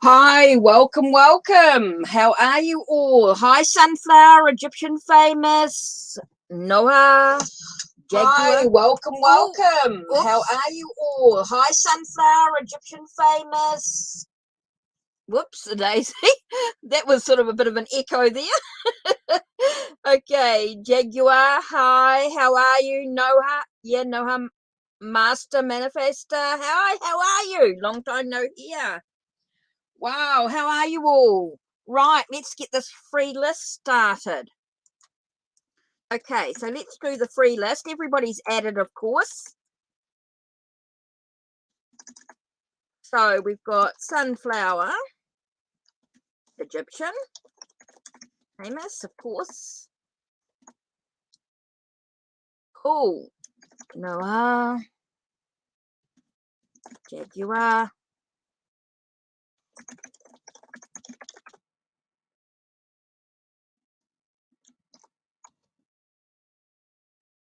Hi, welcome, welcome. How are you all? Hi, Sunflower, Egyptian famous, Noha, Jaguar. Hi, welcome, welcome. How are you all? Hi, Sunflower, Egyptian famous. Whoops, a daisy. That was sort of a bit of an echo there. Okay, Jaguar, hi, how are you? Noha, yeah, Noha, Master Manifestor, hi, how are you? Long time no hear. Wow, how are you all? Right, let's get this free list started. Okay, so let's do the free list. Everybody's added, of course. So we've got Sunflower, Egyptian, famous, of course. Cool. Noah, Jaguar.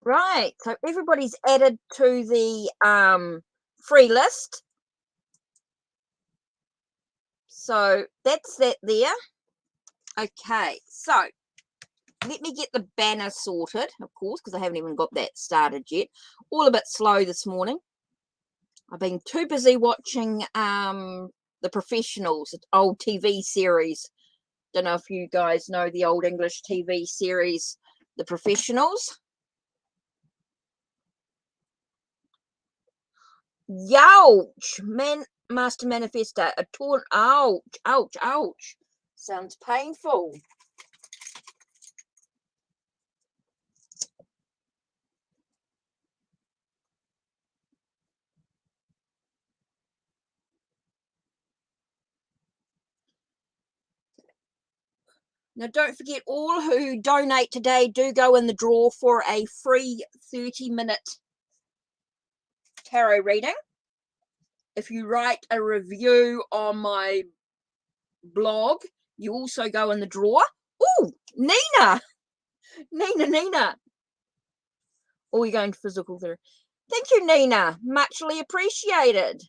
Right, so everybody's added to the free list. So that's that there. Okay, so let me get the banner sorted, of course, because I haven't even got that started yet. All a bit slow this morning. I've been too busy watching The Professionals, old TV series. Don't know if you guys know the old English TV series, The Professionals. Youch! Master Manifestor, a torn, ouch, ouch, ouch. Sounds painful. Now, don't forget, all who donate today do go in the draw for a free 30-minute tarot reading. If you write a review on my blog, you also go in the draw. Oh, Nina! Nina. Oh, you're going to physical therapy. Thank you, Nina. Muchly appreciated.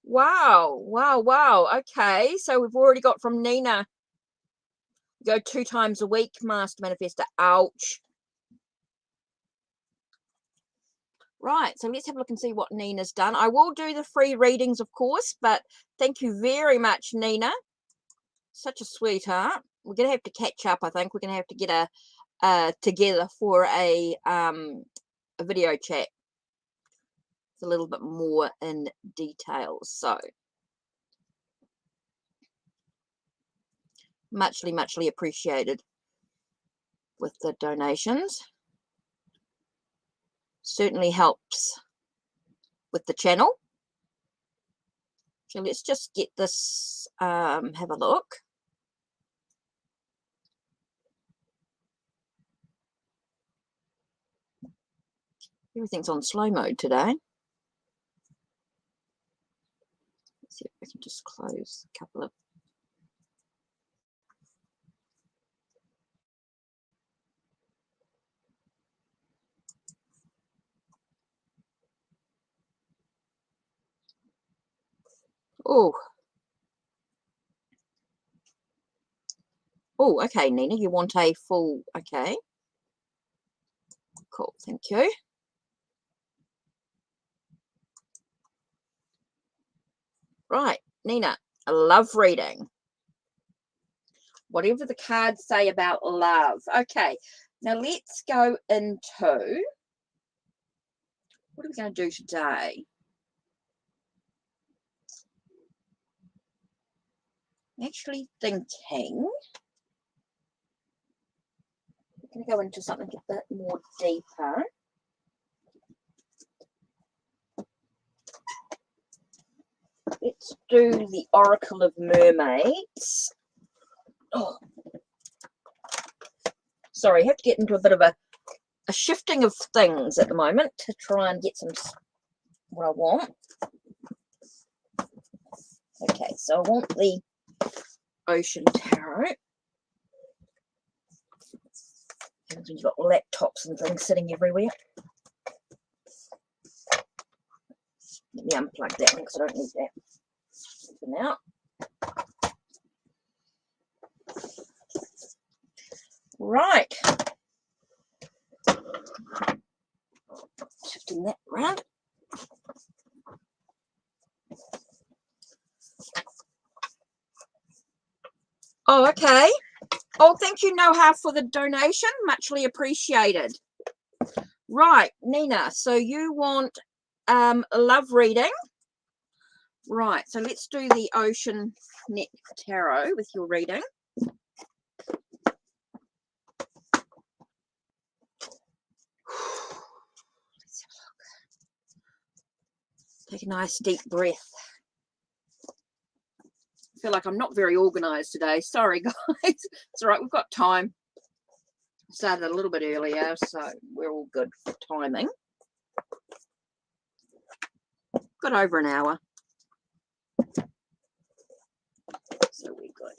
Wow. Okay, so we've already got from Nina. Go 2 times a week, Master Manifestor. Ouch. Right, so let's have a look and see what Nina's done. I will do the free readings, of course, but thank you very much, Nina. Such a sweetheart. We're going to have to catch up, I think. We're going to have to get together for a video chat. It's a little bit more in detail, so muchly appreciated with the donations. Certainly helps with the channel. So let's just get this, have a look. Everything's on slow mode today. Let's see if we can just close a couple of. Oh, okay, Nina, you want a full, okay. Cool, thank you. Right, Nina, I love reading. Whatever the cards say about love. Okay, now let's go into, what are we going to do today? I'm actually thinking we're going to go into something a bit more deeper. Let's do the Oracle of Mermaids. Oh. Sorry, I have to get into a bit of a shifting of things at the moment to try and get some what I want. Okay, so I want the Ocean Tarot. You've got laptops and things sitting everywhere. Let me unplug that one because I don't need that for now. Right. Shifting that around. Oh, okay. Oh, thank you, Noha, for the donation. Muchly appreciated. Right, Nina, so you want a love reading. Right, so let's do the Ocean Net Tarot with your reading. Let's have a look. Take a nice deep breath. I feel like I'm not very organized today. Sorry, guys. It's all right, we've got time. Started a little bit earlier, so we're all good for timing. Got over an hour. So we're good.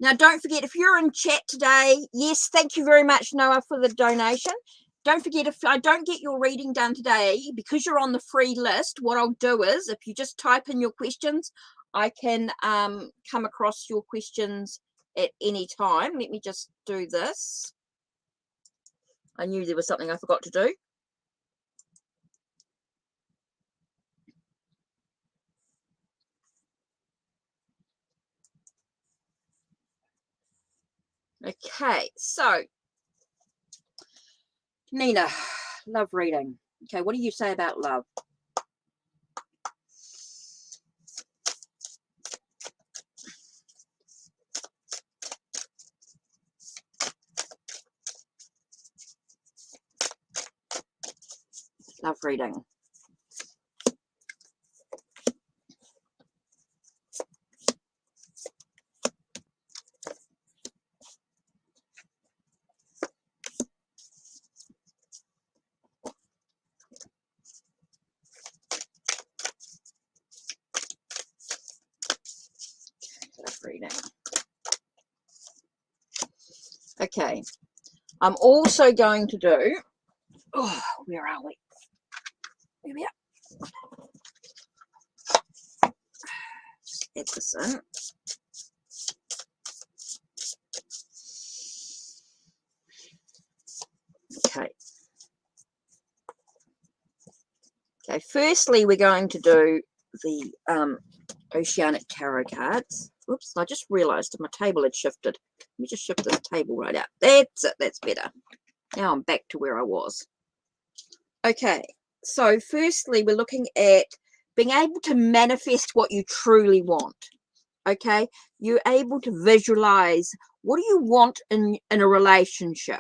Now, don't forget, if you're in chat today, yes, thank you very much, Noah, for the donation. Don't forget, if I don't get your reading done today, because you're on the free list, what I'll do is, if you just type in your questions, I can come across your questions at any time. Let me just do this. I knew there was something I forgot to do. Okay, so Nina, love reading. Okay, what do you say about love? Love reading. Reading. Okay, I'm also going to do, oh, where are we? Here we are. Just add this in. Okay. Okay, firstly, we're going to do the Oceanic Tarot cards. Oops, I just realized my table had shifted. Let me just shift this table right out. That's it, that's better. Now I'm back to where I was. Okay, so firstly, we're looking at being able to manifest what you truly want. Okay, you're able to visualize what do you want in a relationship.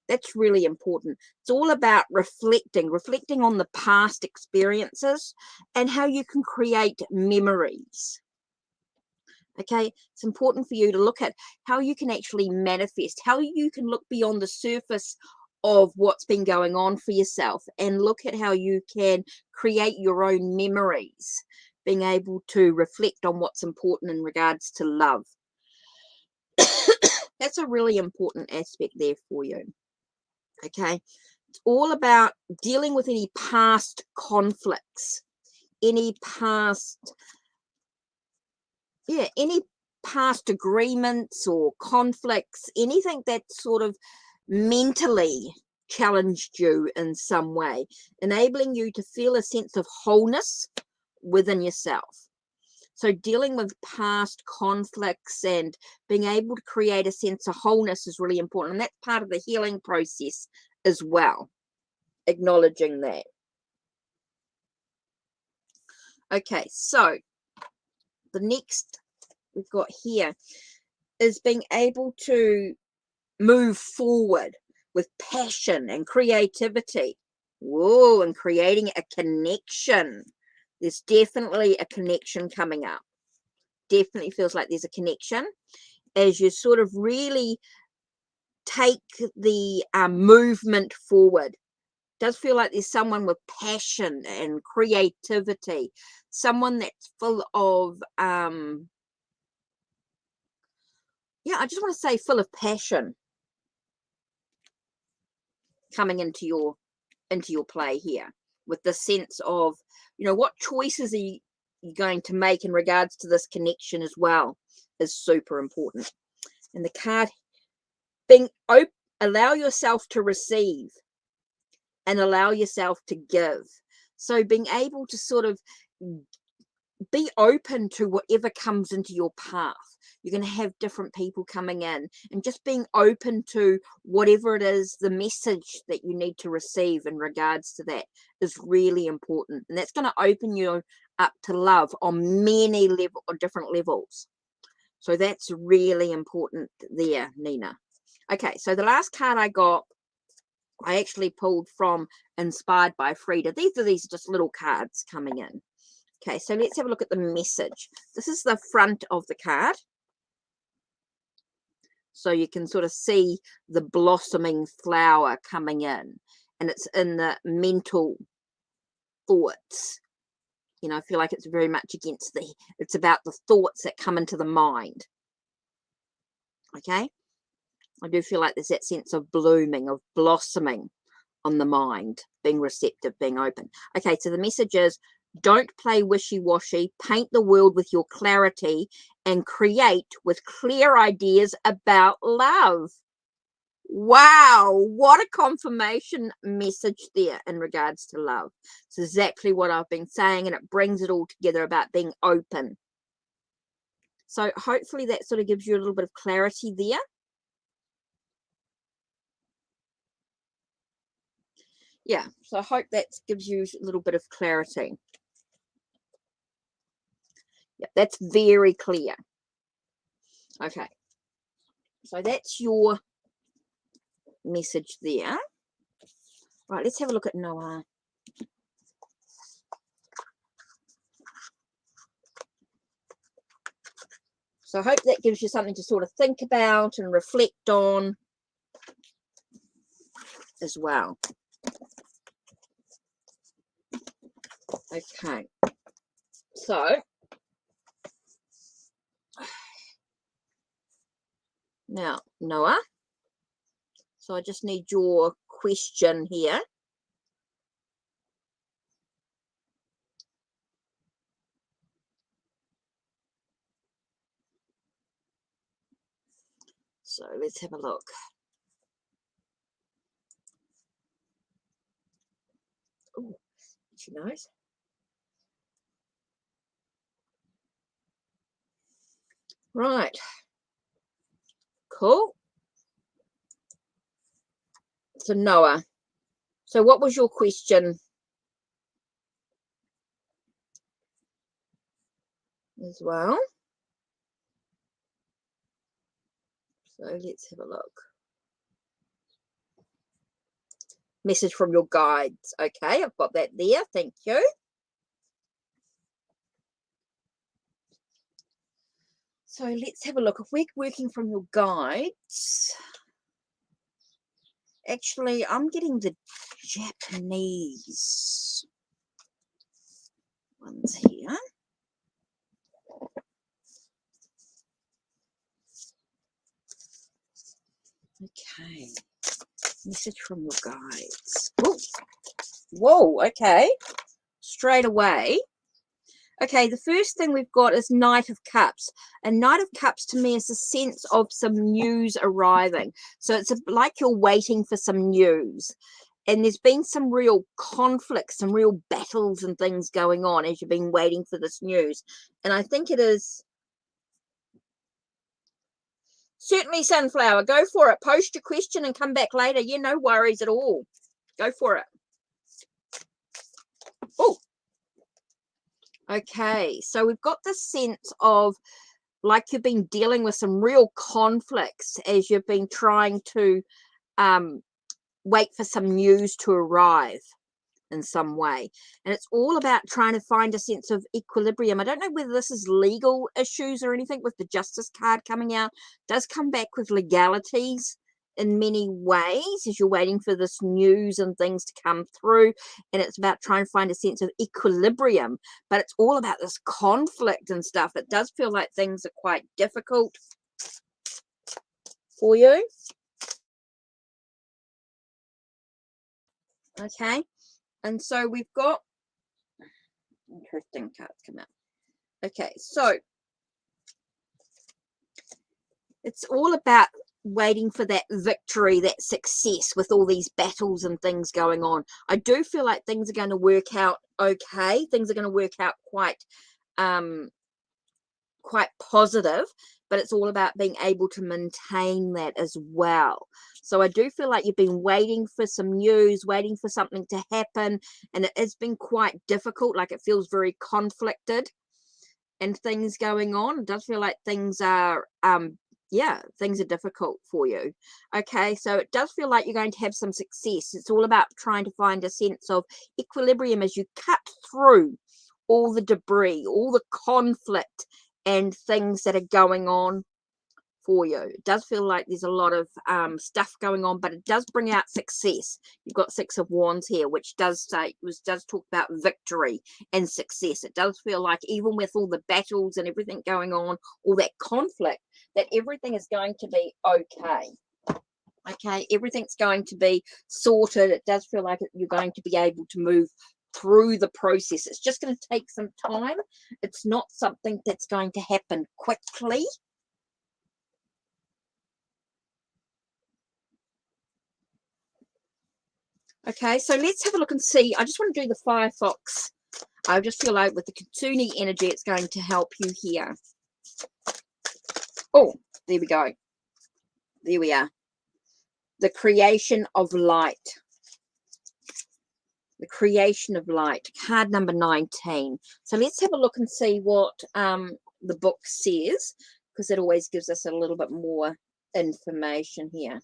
That's really important. It's all about reflecting on the past experiences and how you can create memories. Okay, it's important for you to look at how you can actually manifest, how you can look beyond the surface of what's been going on for yourself and look at how you can create your own memories, being able to reflect on what's important in regards to love. That's a really important aspect there for you. Okay, it's all about dealing with any past conflicts, any past agreements or conflicts, anything that sort of mentally challenged you in some way, enabling you to feel a sense of wholeness within yourself. So dealing with past conflicts and being able to create a sense of wholeness is really important. And that's part of the healing process as well, acknowledging that. Okay, so the next we've got here is being able to move forward with passion and creativity. Whoa, and creating a connection. There's definitely a connection coming up. Definitely feels like there's a connection as you sort of really take the movement forward. It does feel like there's someone with passion and creativity, someone that's full of I just want to say full of passion. coming into your play here, with the sense of, you know, what choices are you going to make in regards to this connection as well is super important. And the card being open, allow yourself to receive and allow yourself to give. So being able to sort of be open to whatever comes into your path. You're going to have different people coming in, and just being open to whatever it is, the message that you need to receive in regards to that is really important. And that's going to open you up to love on many different levels. So that's really important there, Nina. Okay, so the last card I got, I actually pulled from Inspired by Frida. These are just little cards coming in. Okay, so let's have a look at the message. This is the front of the card. So you can sort of see the blossoming flower coming in. And it's in the mental thoughts. You know, I feel like it's very much it's about the thoughts that come into the mind. Okay? I do feel like there's that sense of blooming, of blossoming on the mind, being receptive, being open. Okay, so the message is, don't play wishy-washy, paint the world with your clarity, and create with clear ideas about love. Wow, what a confirmation message there in regards to love. It's exactly what I've been saying, and it brings it all together about being open. So hopefully that sort of gives you a little bit of clarity there. Yeah, so I hope that gives you a little bit of clarity. Yeah, that's very clear. Okay, so that's your message there. Right, let's have a look at Noha. So I hope that gives you something to sort of think about and reflect on as well. Okay, so now Noha, so I just need your question here. So let's have a look. Oh, she knows. Right. Cool. So Noha, so what was your question as well? So let's have a look. Message from your guides. Okay, I've got that there. Thank you. So let's have a look. If we're working from your guides, actually, I'm getting the Japanese ones here. Okay. Message from your guides. Ooh. Whoa, okay. Straight away. Okay, the first thing we've got is Knight of Cups. And Knight of Cups to me is a sense of some news arriving. So it's like you're waiting for some news. And there's been some real conflicts, some real battles and things going on as you've been waiting for this news. And I think it is... Certainly, Sunflower, go for it. Post your question and come back later. Yeah, no worries at all. Go for it. Oh, okay. So we've got this sense of like you've been dealing with some real conflicts as you've been trying to wait for some news to arrive in some way. And it's all about trying to find a sense of equilibrium. I don't know whether this is legal issues or anything with the Justice card coming out. It does come back with legalities in many ways as you're waiting for this news and things to come through. And it's about trying to find a sense of equilibrium. But it's all about this conflict and stuff. It does feel like things are quite difficult for you. Okay, and so we've got interesting cards come out. Okay, so it's all about waiting for that victory, that success with all these battles and things going on. I do feel like things are going to work out okay. Things are going to work out quite positive, but it's all about being able to maintain that as well. So I do feel like you've been waiting for some news, waiting for something to happen, and it has been quite difficult. Like, it feels very conflicted and things going on. It does feel like things are things are difficult for you. Okay, so it does feel like you're going to have some success. It's all about trying to find a sense of equilibrium as you cut through all the debris, all the conflict and things that are going on for you. It does feel like there's a lot of stuff going on, but it does bring out success. You've got Six of Wands here, which does talk about victory and success. It does feel like even with all the battles and everything going on, all that conflict, that everything is going to be okay. Okay, everything's going to be sorted. It does feel like you're going to be able to move through the process. It's just going to take some time. It's not something that's going to happen quickly. Okay, so let's have a look and see. I just want to do the Firefox. I just feel like with the Kitsune energy, it's going to help you here. Oh, there we go. There we are. The creation of light. The creation of light. Card number 19. So let's have a look and see what the book says, because it always gives us a little bit more information here.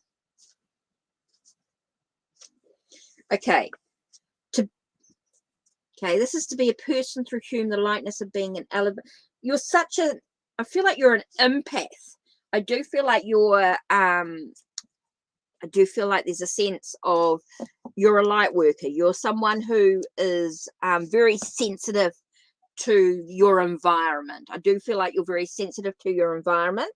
Okay. Okay, this is to be a person through whom the lightness of being an element. You're such a, I feel like you're an empath. I do feel like you're, I do feel like there's a sense of you're a light worker. You're someone who is very sensitive to your environment. I do feel like you're very sensitive to your environment.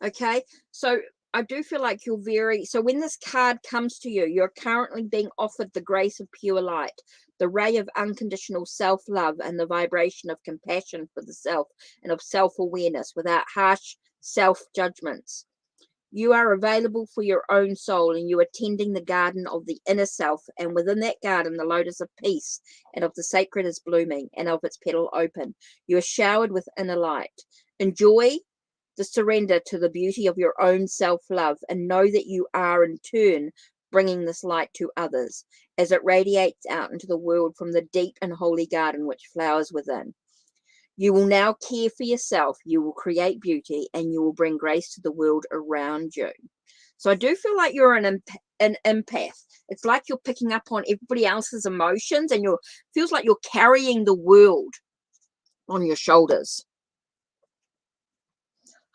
Okay, so I do feel like you're very, so when this card comes to you, you're currently being offered the grace of pure light, the ray of unconditional self-love, and the vibration of compassion for the self and of self-awareness without harsh self-judgments. You are available for your own soul, and you are tending the garden of the inner self, and within that garden the lotus of peace and of the sacred is blooming, and of its petal open. You are showered with inner light. Enjoy the surrender to the beauty of your own self-love, and know that you are in turn bringing this light to others as it radiates out into the world from the deep and holy garden which flowers within. You will now care for yourself, you will create beauty, and you will bring grace to the world around you. So I do feel like you're an empath. It's like you're picking up on everybody else's emotions, and feels like you're carrying the world on your shoulders.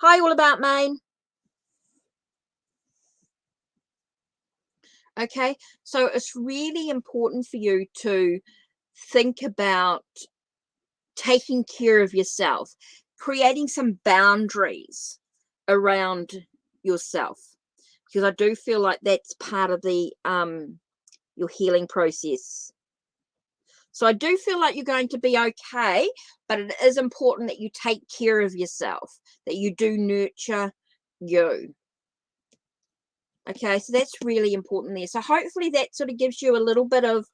Hi, all about Maine. Okay, so it's really important for you to think about taking care of yourself, creating some boundaries around yourself, because I do feel like that's part of the your healing process. So I do feel like you're going to be okay, but it is important that you take care of yourself, that you do nurture you. Okay, so that's really important there. So hopefully that sort of gives you a little bit of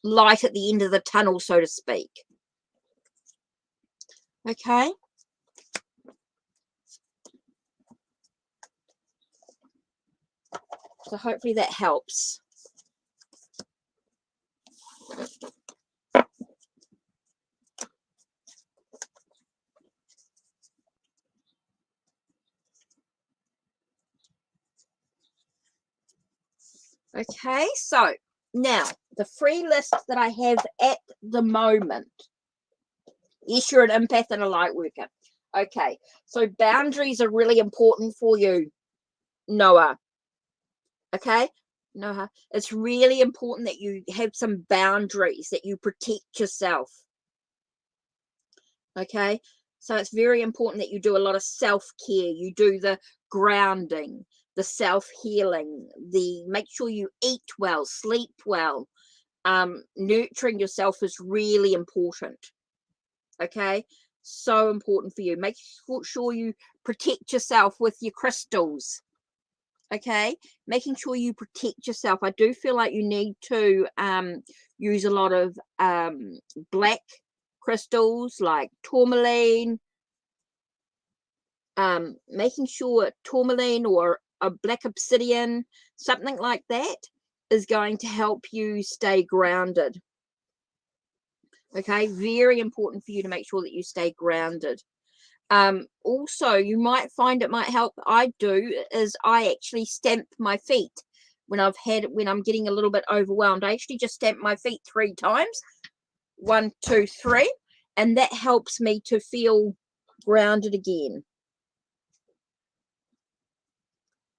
light at the end of the tunnel, so to speak. Okay. So hopefully that helps. Okay, so now the free list that I have at the moment. Yes, you're an empath and a light worker. Okay, so boundaries are really important for you, Noah. Okay, Noha, it's really important that you have some boundaries, that you protect yourself. Okay, So it's very important that you do a lot of self-care. You do the grounding, the self-healing, make sure you eat well, sleep well. Nurturing yourself is really important. Okay, so important for you. Make sure you protect yourself with your crystals. Okay, making sure you protect yourself. I do feel like you need to use a lot of black crystals like tourmaline, making sure tourmaline or a black obsidian, something like that, is going to help you stay grounded. Okay, very important for you to make sure that you stay grounded. Also, you might find it might help, I do, is I actually stamp my feet when I'm getting a little bit overwhelmed. I actually just stamp my feet 3 times. 1, 2, 3, and that helps me to feel grounded again.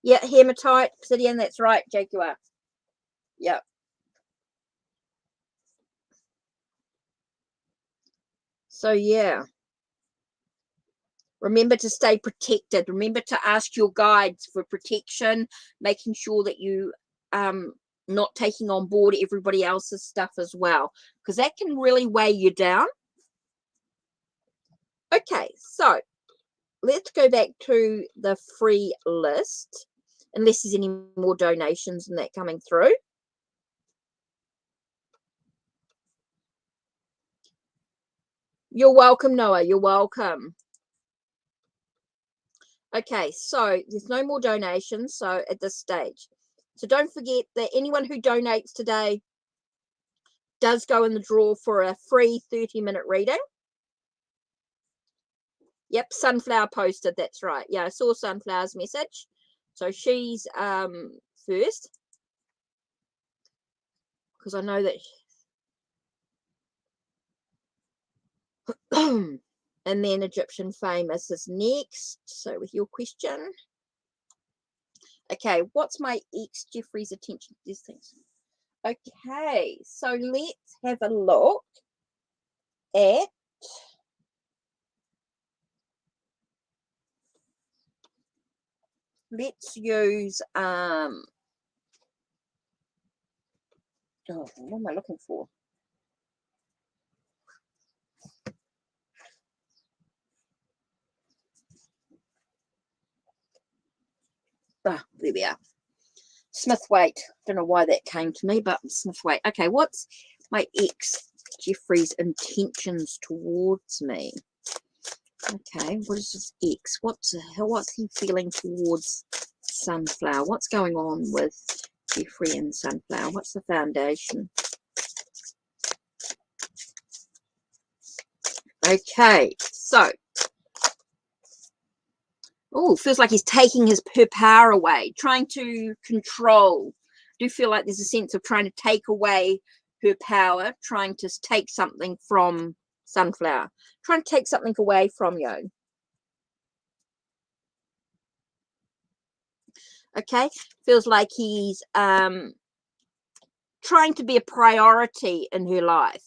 Yeah, hematite, obsidian, that's right, Jaguar. Yeah. So yeah, remember to stay protected. Remember to ask your guides for protection, making sure that you not taking on board everybody else's stuff as well, because that can really weigh you down. Okay, so let's go back to the free list, unless there's any more donations than that coming through. You're welcome, Noah. You're welcome. Okay, so there's no more donations, so at this stage. So don't forget that anyone who donates today does go in the draw for a free 30-minute reading. Yep, Sunflower posted, that's right. Yeah, I saw Sunflower's message. So she's first, because I know that and then Egyptian Famous is next. So with your question. Okay, what's my ex Jeffrey's attention to these things? Okay, so let's have a look at let's use oh, what am I looking for? Ah, there we are. Smithwaite. Don't know why that came to me, but Smithwaite. Okay, what's my ex Jeffrey's intentions towards me? Okay, what is his ex? What's he feeling towards Sunflower? What's going on with Jeffrey and Sunflower? What's the foundation? Okay, so oh, feels like he's taking her power away, trying to control. I do feel like there's a sense of trying to take away her power, trying to take something from Sunflower, trying to take something away from you. Okay, feels like he's trying to be a priority in her life.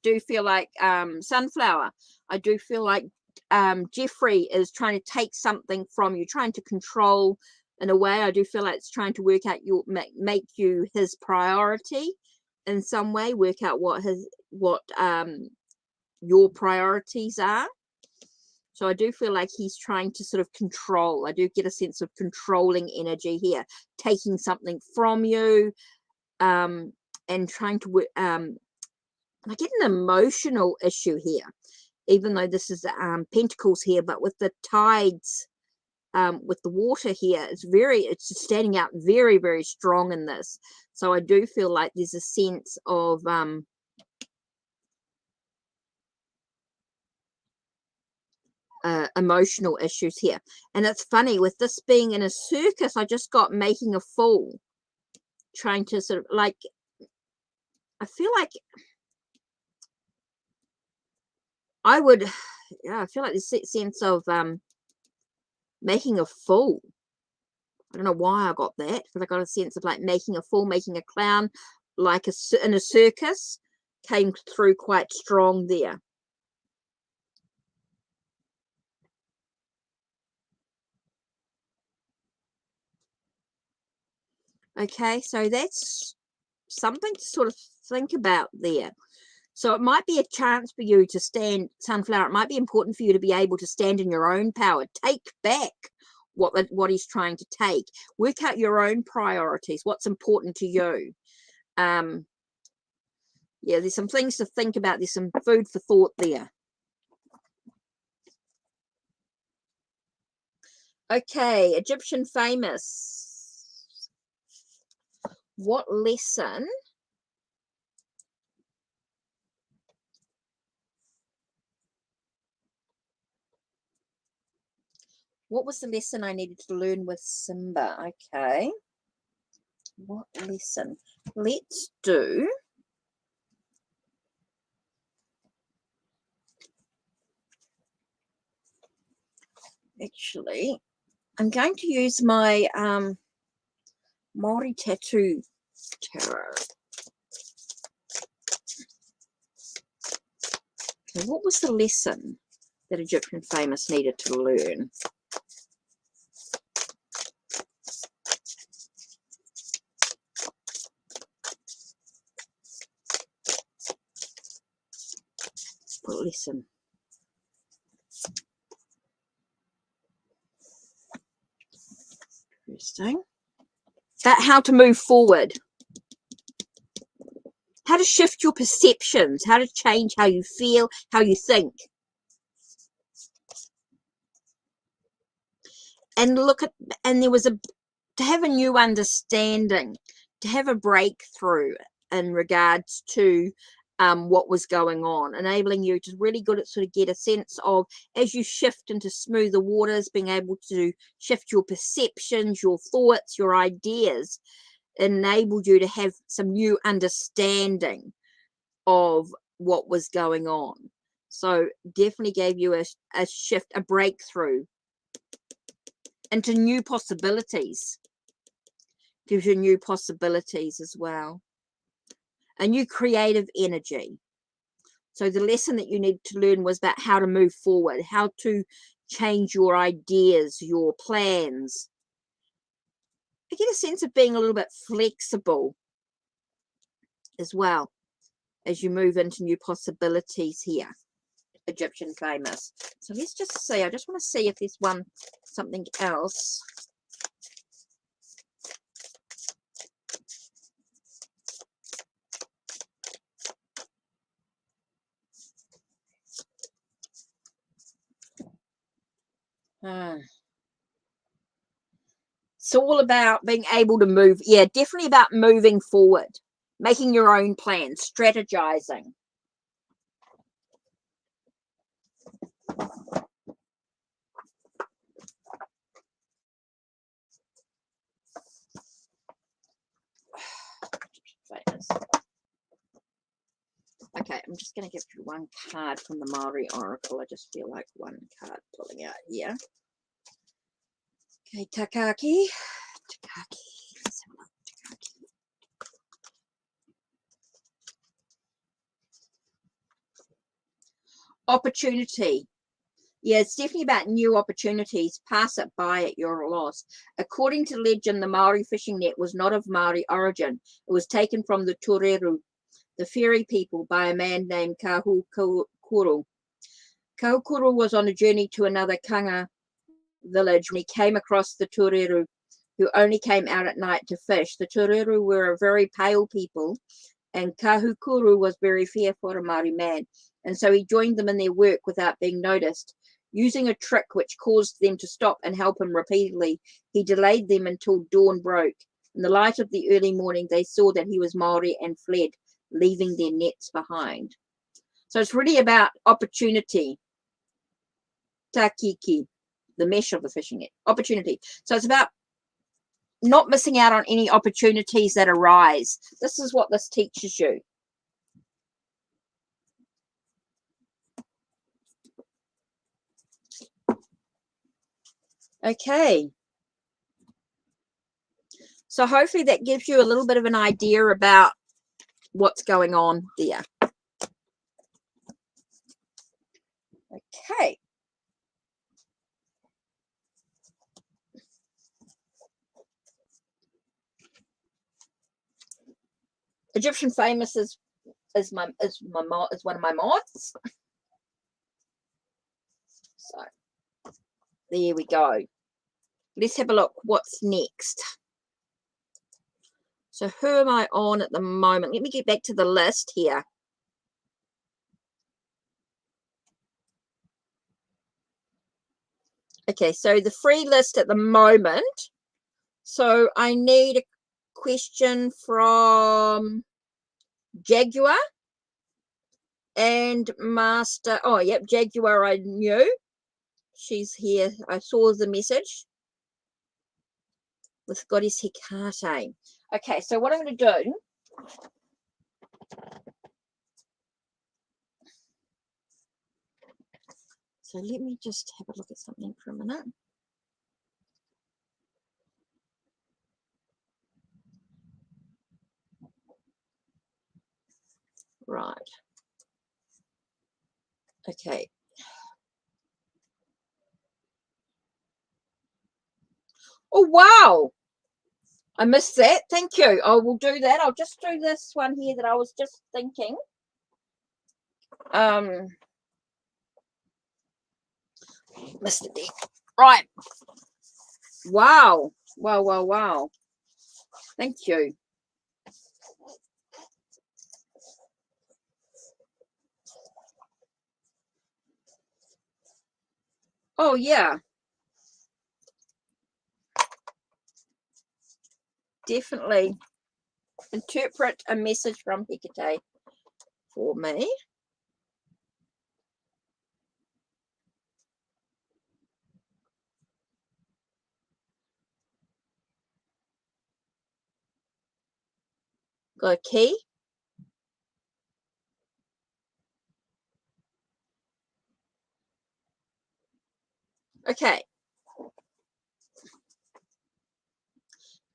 Do feel like Sunflower, I do feel like Jeffrey is trying to take something from you, trying to control in a way. I do feel like it's trying to work out make you his priority in some way, work out what your priorities are. So I do feel like he's trying to sort of control. I do get a sense of controlling energy here, taking something from you, and trying to work. I get an emotional issue here, even though this is pentacles here, but with the tides, with the water here, it's just standing out very, very strong in this. So I do feel like there's a sense of emotional issues here. And it's funny, with this being in a circus, I just got making a fool, trying to sort of like, I feel like I would, yeah, I feel like this sense of making a fool. I don't know why I got that, because I got a sense of like making a fool, making a clown, like in a circus, came through quite strong there. Okay, so that's something to sort of think about there. So it might be a chance for you to stand, Sunflower. It might be important for you to be able to stand in your own power. Take back what he's trying to take. Work out your own priorities. What's important to you. Yeah, there's some things to think about. There's some food for thought there. Okay, Egyptian famous. What lesson? What was the lesson I needed to learn with Simba? Okay. What lesson? Let's do. Actually, I'm going to use my Māori Tattoo Tarot. Okay, what was the lesson that Egyptian famous needed to learn? What lesson? Interesting. That how to move forward. How to shift your perceptions. How to change how you feel, how you think. And look at, and there was to have a new understanding, to have a breakthrough in regards to what was going on, enabling you to really good at sort of get a sense of, as you shift into smoother waters, being able to shift your perceptions, your thoughts, your ideas, enabled you to have some new understanding of what was going on. So definitely gave you a shift, a breakthrough into new possibilities. Gives you new possibilities as well. A new creative energy. So the lesson that you need to learn was about how to move forward, how to change your ideas, your plans. I get a sense of being a little bit flexible as well as you move into new possibilities here. Egyptian famous. So let's just see. I just want to see if there's something else. It's all about being able to move. Yeah, definitely about moving forward, making your own plans, strategizing. Okay, I'm just going to give you one card from the Maori Oracle. I just feel like one card pulling out here. Okay, Takaki. Let's have a look. Takaki. Opportunity. Yeah, it's definitely about new opportunities. Pass it by at your loss. According to legend, the Maori fishing net was not of Maori origin. It was taken from the Toreru, the fairy people, by a man named Kahukuru. Kahukuru was on a journey to another kanga village when he came across the Toreru, who only came out at night to fish. The Toreru were a very pale people, and Kahukuru was very fair for a Māori man, and so he joined them in their work without being noticed. Using a trick which caused them to stop and help him repeatedly, he delayed them until dawn broke. In the light of the early morning, they saw that he was Māori and fled, leaving their nets behind. So it's really about opportunity. Takiki, the mesh of the fishing net. Opportunity. So it's about not missing out on any opportunities that arise. This is what this teaches you. Okay. So hopefully that gives you a little bit of an idea about what's going on there. Okay. Egyptian Famous is one of my mods. So there we go. Let's have a look what's next. So who am I on at the moment? Let me get back to the list here. Okay, so the free list at the moment. So I need a question from Jaguar and Master. Oh, yep, Jaguar I knew. She's here. I saw the message with Goddess Hecate. Okay, so what I'm going to do. So let me just have a look at something for a minute. Right. Okay. Oh, wow. I missed that. Thank you. I will do that. I'll just do this one here that I was just thinking. Missed it there. Right. Wow. Wow, wow, wow. Thank you. Oh, yeah. Definitely. Interpret a message from Hecate for me. Got a key. Okay.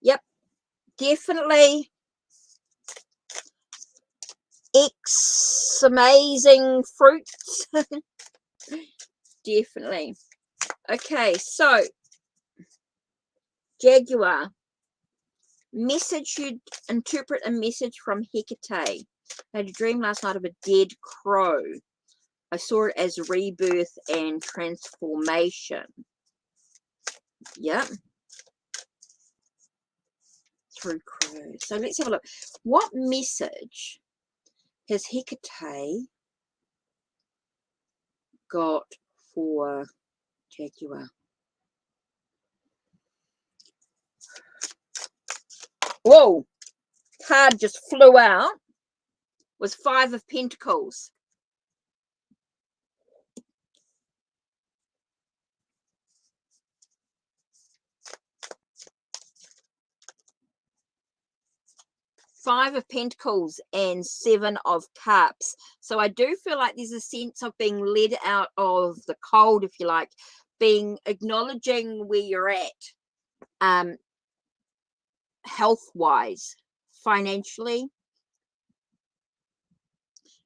Yep. Definitely. Amazing fruits. Definitely. Okay, so Jaguar. Message, you interpret a message from Hecate. I had a dream last night of a dead crow. I saw it as rebirth and transformation. Yep. Through crows. So let's have a look. What message has Hecate got for Jaguar? Whoa! Card just flew out. Was 5 of Pentacles. Five of Pentacles and 7 of Cups. So I do feel like there's a sense of being led out of the cold, if you like, acknowledging where you're at, health-wise, financially,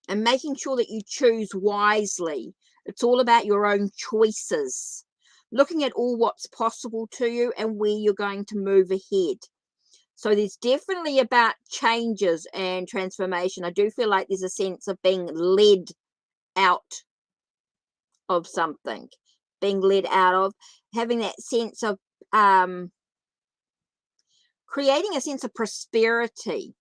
and making sure that you choose wisely. It's all about your own choices, looking at all what's possible to you and where you're going to move ahead. So there's definitely about changes and transformation. I do feel like there's a sense of being led out of something, being led out of, having that sense of creating a sense of prosperity.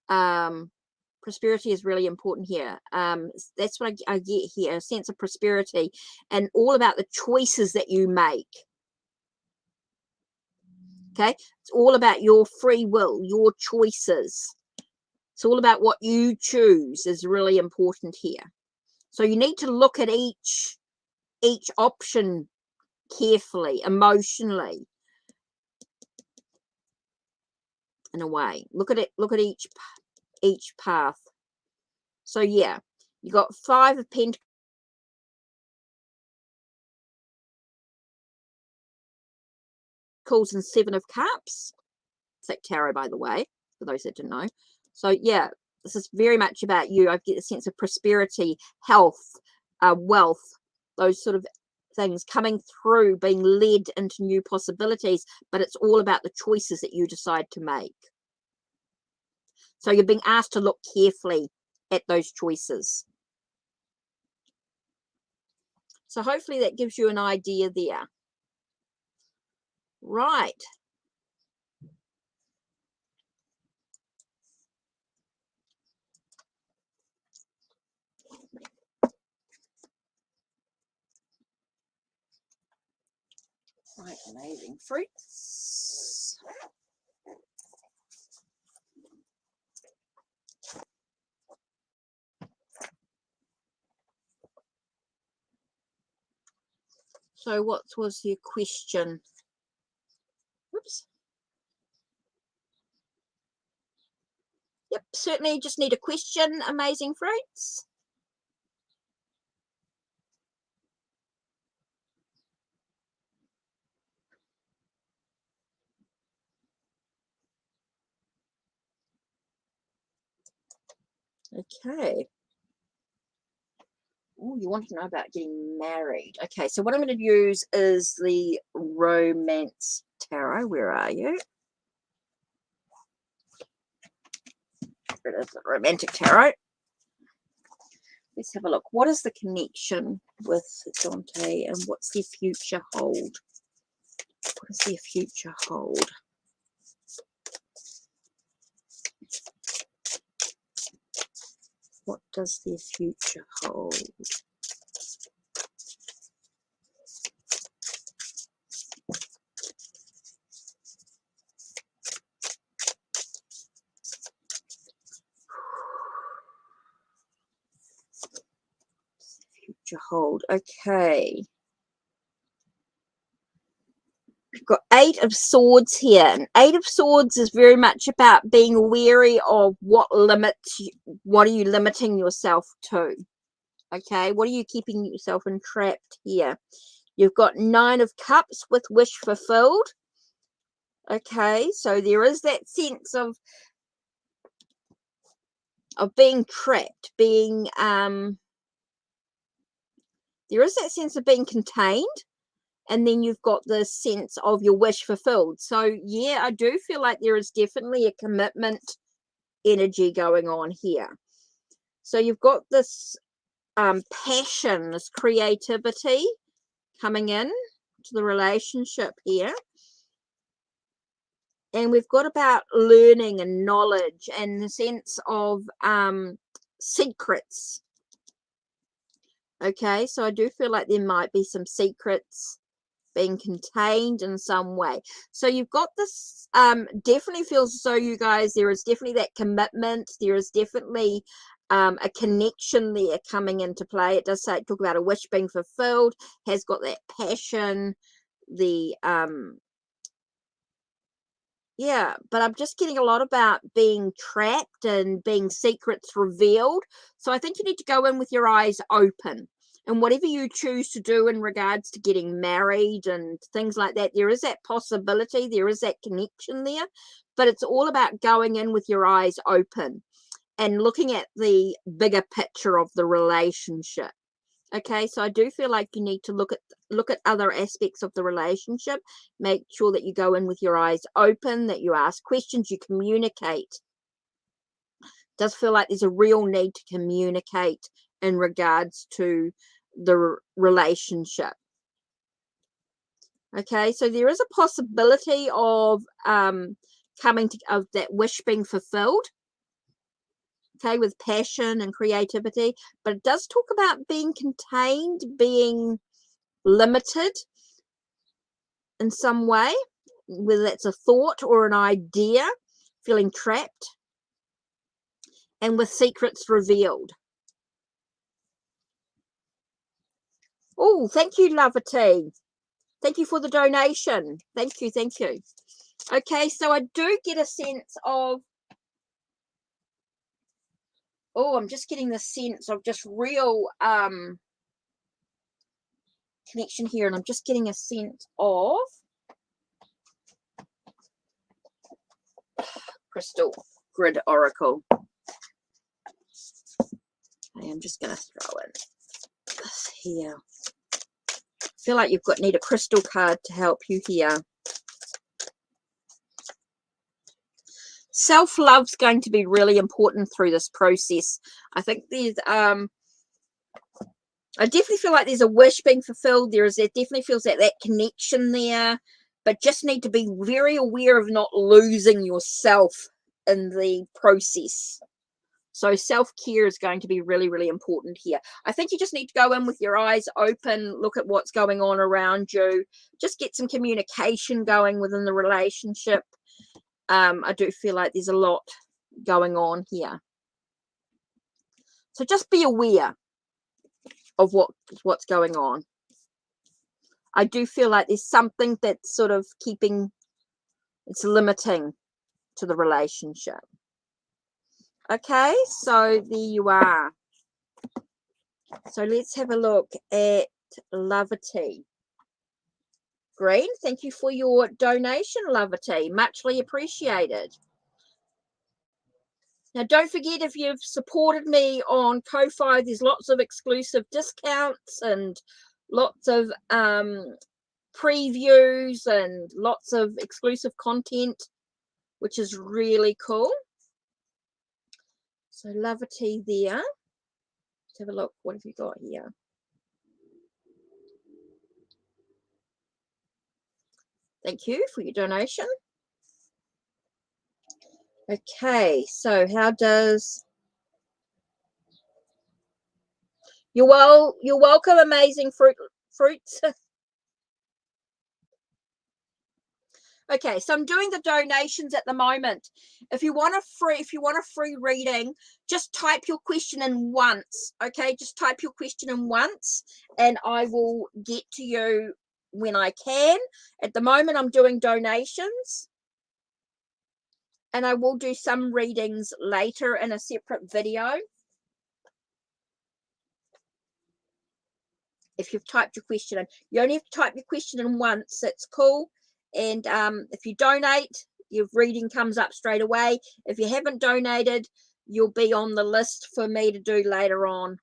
Prosperity is really important here. That's what I get here, a sense of prosperity, and all about the choices that you make. Okay, it's all about your free will, your choices. It's all about what you choose is really important here. So you need to look at each option carefully, emotionally, in a way. Look at it. Look at each path. So yeah, you got 5 of Pentacles and 7 of Cups. It's that tarot, by the way, for those that didn't know. So yeah, this is very much about you. I get a sense of prosperity, health, wealth, those sort of things coming through, being led into new possibilities. But it's all about the choices that you decide to make. So you're being asked to look carefully at those choices. So hopefully that gives you an idea there. Right. Right, amazing fruits. So what was your question? Whoops. Yep, certainly just need a question, amazing fruits. Okay. Oh, you want to know about getting married. Okay, so what I'm going to use is the Romance Tarot. Where are you? It is the Romantic Tarot. Let's have a look. What is the connection with Dante and what's their future hold? What does their future hold? What does their future hold? Future hold. Okay. We've got 8 of Swords here. And 8 of Swords is very much about being wary of what are you limiting yourself to? Okay, what are you keeping yourself entrapped here? You've got 9 of Cups with wish fulfilled. Okay, so there is that sense of being trapped, being there is that sense of being contained, and then you've got the sense of your wish fulfilled. So yeah, I do feel like there is definitely a commitment energy going on here. So you've got this passion, this creativity coming in to the relationship here. And we've got about learning and knowledge and the sense of secrets. Okay, so I do feel like there might be some secrets being contained in some way. So you've got this, definitely feels as though you guys, there is definitely that commitment. There is definitely a connection there coming into play. It does say, talk about a wish being fulfilled, has got that passion, the yeah, but I'm just getting a lot about being trapped and being secrets revealed. So I think you need to go in with your eyes open. And whatever you choose to do in regards to getting married and things like that, there is that possibility, there is that connection there. But it's all about going in with your eyes open and looking at the bigger picture of the relationship. Okay, so I do feel like you need to look at other aspects of the relationship. Make sure that you go in with your eyes open, that you ask questions, you communicate. Does feel like there's a real need to communicate in regards to the relationship. Okay, so there is a possibility of of that wish being fulfilled. Okay, with passion and creativity, but it does talk about being contained, being limited in some way, whether that's a thought or an idea, feeling trapped, and with secrets revealed. Oh, thank you, Lovety. Thank you for the donation. Thank you, thank you. Okay, so I do get a sense of, oh, I'm just getting the sense of just real connection here, and I'm just getting a sense of Crystal Grid Oracle. I'm just going to throw in this here. I feel like need a crystal card to help you here. self-love's going to be really important through this process. I think there's I definitely feel like there's a wish being fulfilled. It definitely feels that connection there, but just need to be very aware of not losing yourself in the process. So self-care is going to be really, really important here. I think you just need to go in with your eyes open, look at what's going on around you, just get some communication going within the relationship. I do feel like there's a lot going on here. So just be aware of what's going on. I do feel like there's something that's sort of it's limiting to the relationship. Okay, so there you are. So let's have a look at LovetyGreen. Thank you for your donation, Lovety. Muchly appreciated. Now, don't forget, if you've supported me on Ko-Fi, there's lots of exclusive discounts and lots of previews and lots of exclusive content, which is really cool. So Lovety there. Let's have a look. What have you got here? Thank you for your donation. Okay, so how does... You're welcome, Amazing Fruits. Okay, so I'm doing the donations at the moment. If you want a free reading, just type your question in once. Okay, just type your question in once, and I will get to you when I can. At the moment, I'm doing donations, and I will do some readings later in a separate video. If you've typed your question in, you only have to type your question in once. It's cool. And if you donate, your reading comes up straight away. If you haven't donated, you'll be on the list for me to do later on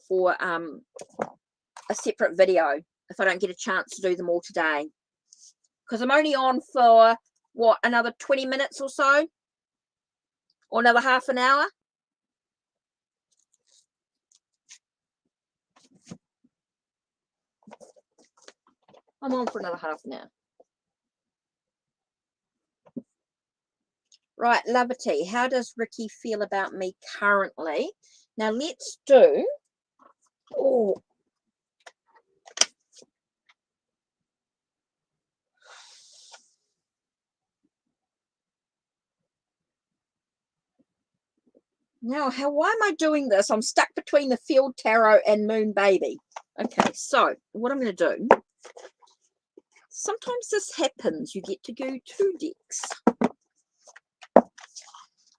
for a separate video if I don't get a chance to do them all today, because I'm only on for what, another 20 minutes or so, or another half an hour. I'm on for another half an hour. Right, Lovety, how does Ricky feel about me currently? Now let's do... Oh. Now, why am I doing this? I'm stuck between the Field Tarot and Moon Baby. Okay, so what I'm going to do... Sometimes this happens. You get to go 2 decks.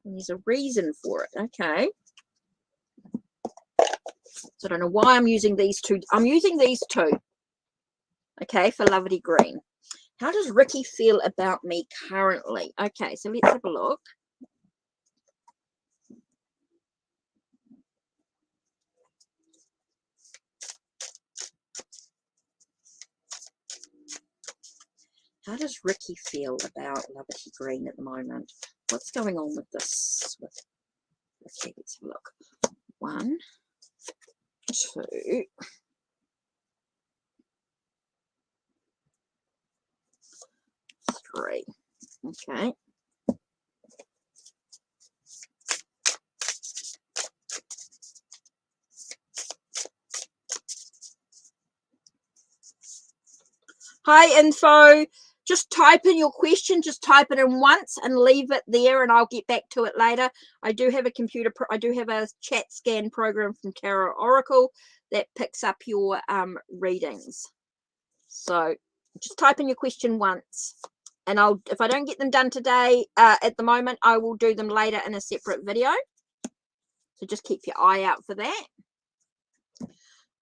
And there's a reason for it. Okay. So I don't know why I'm using these 2. I'm using these 2. Okay, for LovetyGreen. How does Ricky feel about me currently? Okay, so let's have a look. How does Ricky feel about LovetyGreen at the moment? What's going on with this? Okay, let's have a look. 1, 2, 3. Okay. Hi, Info. Just type in your question. Just type it in once and leave it there, and I'll get back to it later. I do have a chat scan program from Tarot Oracle that picks up your readings. So just type in your question once, and if I don't get them done today, at the moment, I will do them later in a separate video. So just keep your eye out for that.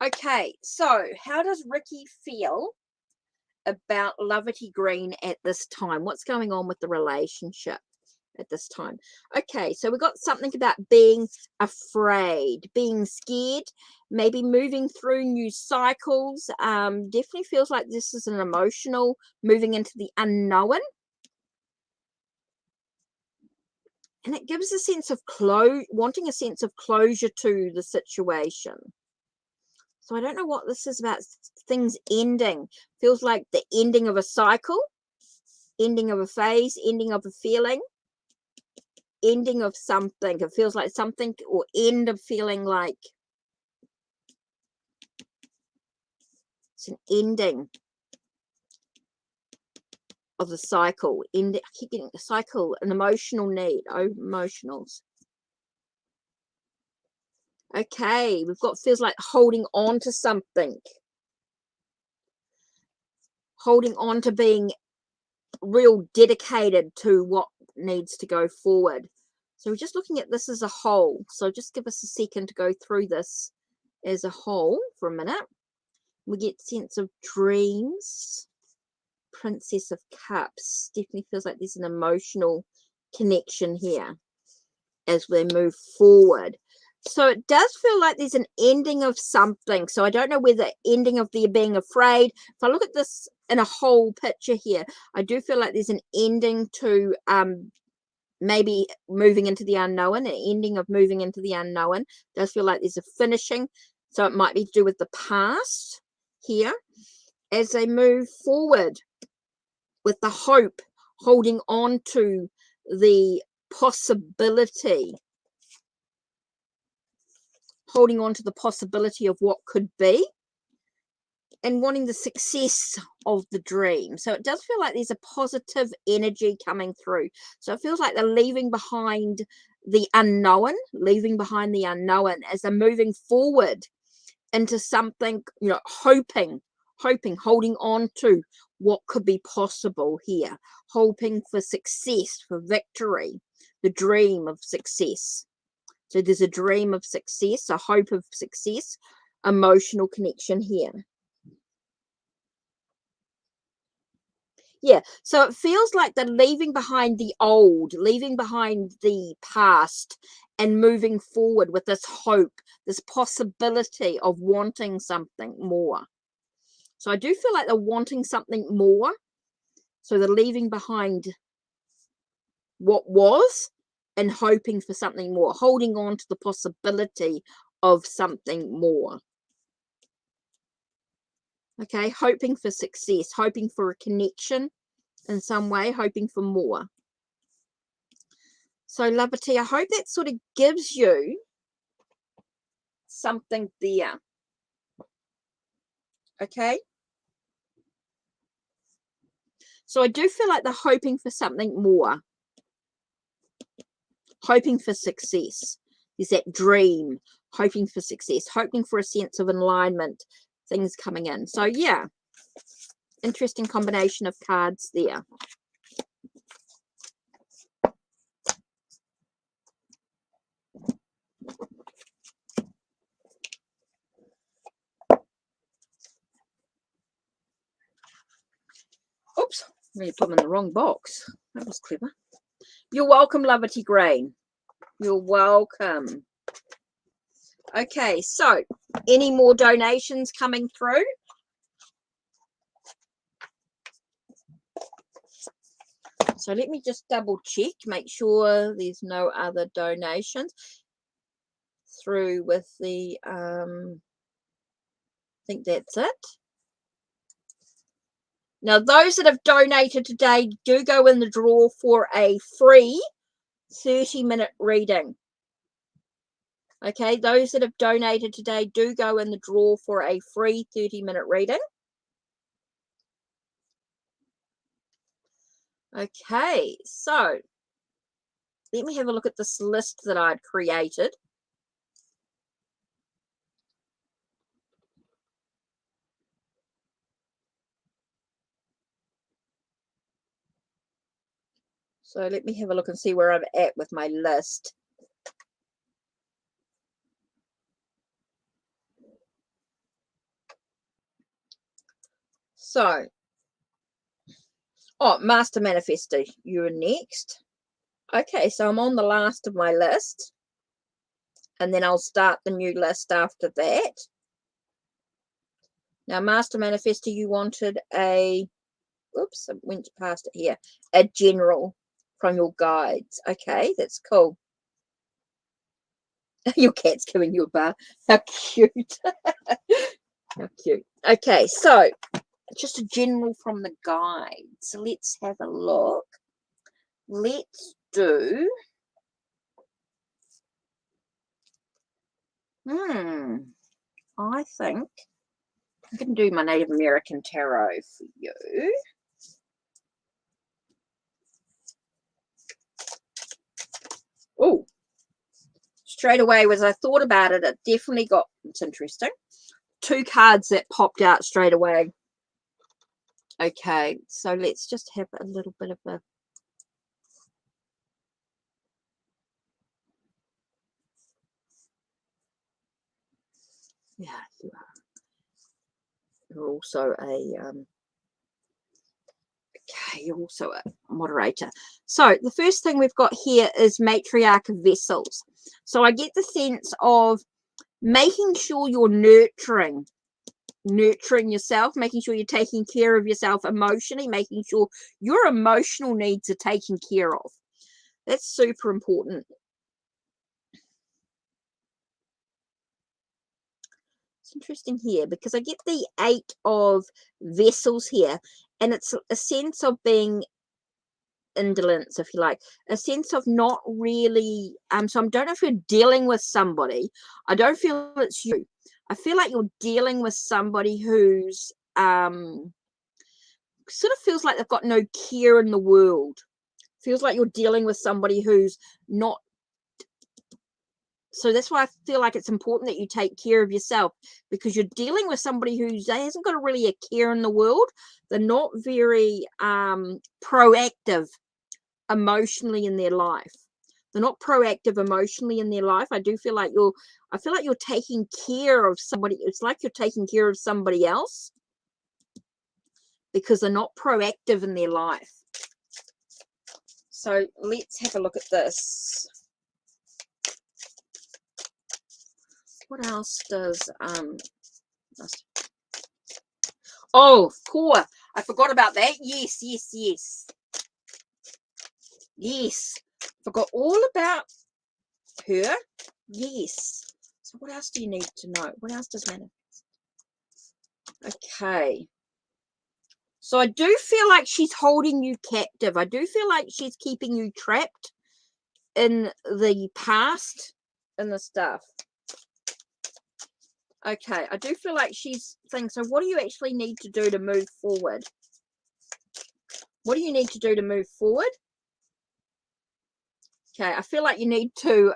Okay, so how does Ricky feel about LovetyGreen at this time? What's going on with the relationship at this time? Okay, so we got something about being afraid, being scared, maybe moving through new cycles. Definitely feels like this is an emotional moving into the unknown. And it gives a sense of wanting a sense of closure to the situation. So I don't know what this is about. Things ending. Feels like the ending of a cycle, ending of a phase, ending of a feeling, ending of something. It feels like something, or end of feeling like it's an ending of the cycle. I keep getting the cycle, an emotional need. Oh, emotionals. Okay, we've got feels like holding on to something. Holding on to being real dedicated to what needs to go forward. So we're just looking at this as a whole. So just give us a second to go through this as a whole for a minute. We get sense of dreams. Princess of Cups. Definitely feels like there's an emotional connection here as we move forward. So it does feel like there's an ending of something. So I don't know whether ending of the being afraid. If I look at this in a whole picture here, I do feel like there's an ending to maybe moving into the unknown, an ending of moving into the unknown. It does feel like there's a finishing. So it might be to do with the past here as they move forward with the hope, holding on to the possibility. Holding on to the possibility of what could be and wanting the success of the dream. So it does feel like there's a positive energy coming through. So it feels like they're leaving behind the unknown as they're moving forward into something, hoping, holding on to what could be possible here, hoping for success, for victory, the dream of success. So there's a dream of success, a hope of success, emotional connection here. Yeah, so it feels like they're leaving behind the old, leaving behind the past, and moving forward with this hope, this possibility of wanting something more. So I do feel like they're wanting something more. So they're leaving behind what was and hoping for something more, holding on to the possibility of something more. Okay, hoping for success, hoping for a connection in some way, hoping for more. So, Loverty, I hope that sort of gives you something there. Okay. So I do feel like they're hoping for something more. Hoping for success. There's that dream, hoping for success, hoping for a sense of alignment, things coming in. So, yeah, interesting combination of cards there. Oops, really put them in the wrong box. That was clever. You're welcome, LovetyGreen. You're welcome. Okay, so any more donations coming through? So let me just double check, make sure there's no other donations through with the, I think that's it. Now, those that have donated today do go in the draw for a free 30-minute reading. Okay, those that have donated today do go in the draw for a free 30-minute reading. Okay, so let me have a look at this list that I'd created. So let me have a look and see where I'm at with my list. So, Master Manifestor, you're next. Okay, so I'm on the last of my list. And then I'll start the new list after that. Now, Master Manifestor, you wanted a, oops, I went past it here, a general from your guides. Okay, that's cool. Your cat's giving you a bar. How cute. How cute. Okay, so just a general from the guide. So let's have a look. Let's do I think I can do my Native American tarot for you. Oh, straight away as I thought about it, it definitely got, it's interesting, 2 cards that popped out straight away. Okay, so let's just have a little bit of a yeah, you are. You're also a okay, you're also a moderator. So the first thing we've got here is matriarch of vessels. So I get the sense of making sure you're nurturing yourself, making sure you're taking care of yourself emotionally, making sure your emotional needs are taken care of. That's super important. It's interesting here because I get the 8 of vessels here, and it's a sense of being indolence, if you like, a sense of not really so I don't know if you're dealing with somebody. I don't feel it's you. I feel like you're dealing with somebody who's sort of feels like they've got no care in the world. Feels like you're dealing with somebody who's not. So that's why I feel like it's important that you take care of yourself, because you're dealing with somebody who hasn't got really a care in the world. They're not very proactive emotionally in their life. They're not proactive emotionally in their life. I feel like you're taking care of somebody. It's like you're taking care of somebody else because they're not proactive in their life. So let's have a look at this. What else does oh, poor. I forgot about that. Yes. Forgot all about her. Yes. So what else do you need to know? What else does manifest? Okay. So I do feel like she's holding you captive. I do feel like she's keeping you trapped in the past and the stuff. Okay, I do feel like she's saying, so what do you actually need to do to move forward? What do you need to do to move forward? Okay, I feel like you need to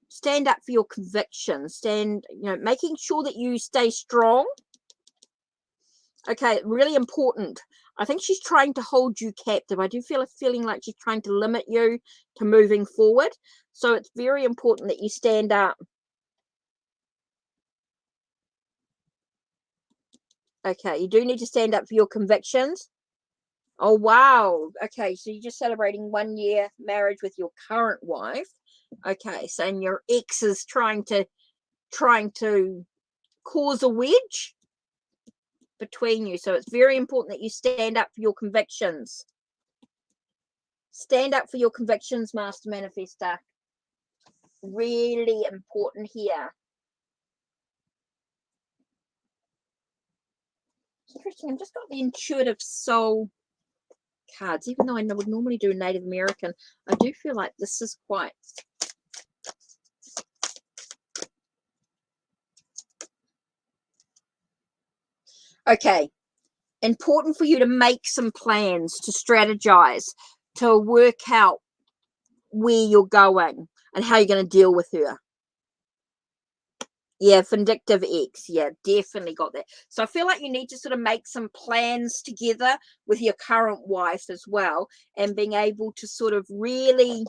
stand up for your convictions, making sure that you stay strong. Okay, really important. I think she's trying to hold you captive. I do feel a feeling like she's trying to limit you to moving forward. So it's very important that you stand up. Okay, you do need to stand up for your convictions. Oh, wow. Okay, so you're just celebrating 1 year marriage with your current wife. Okay, so and your ex is trying to cause a wedge between you. So it's very important that you stand up for your convictions. Stand up for your convictions, Master Manifestor. Really important here. It's interesting. I've just got the intuitive soul cards. Even though I would normally do Native American, I do feel like this is quite... Okay. Important for you to make some plans, to strategize, to work out where you're going and how you're going to deal with her. Yeah, vindictive ex. Yeah, definitely got that. So I feel like you need to sort of make some plans together with your current wife as well, and being able to sort of really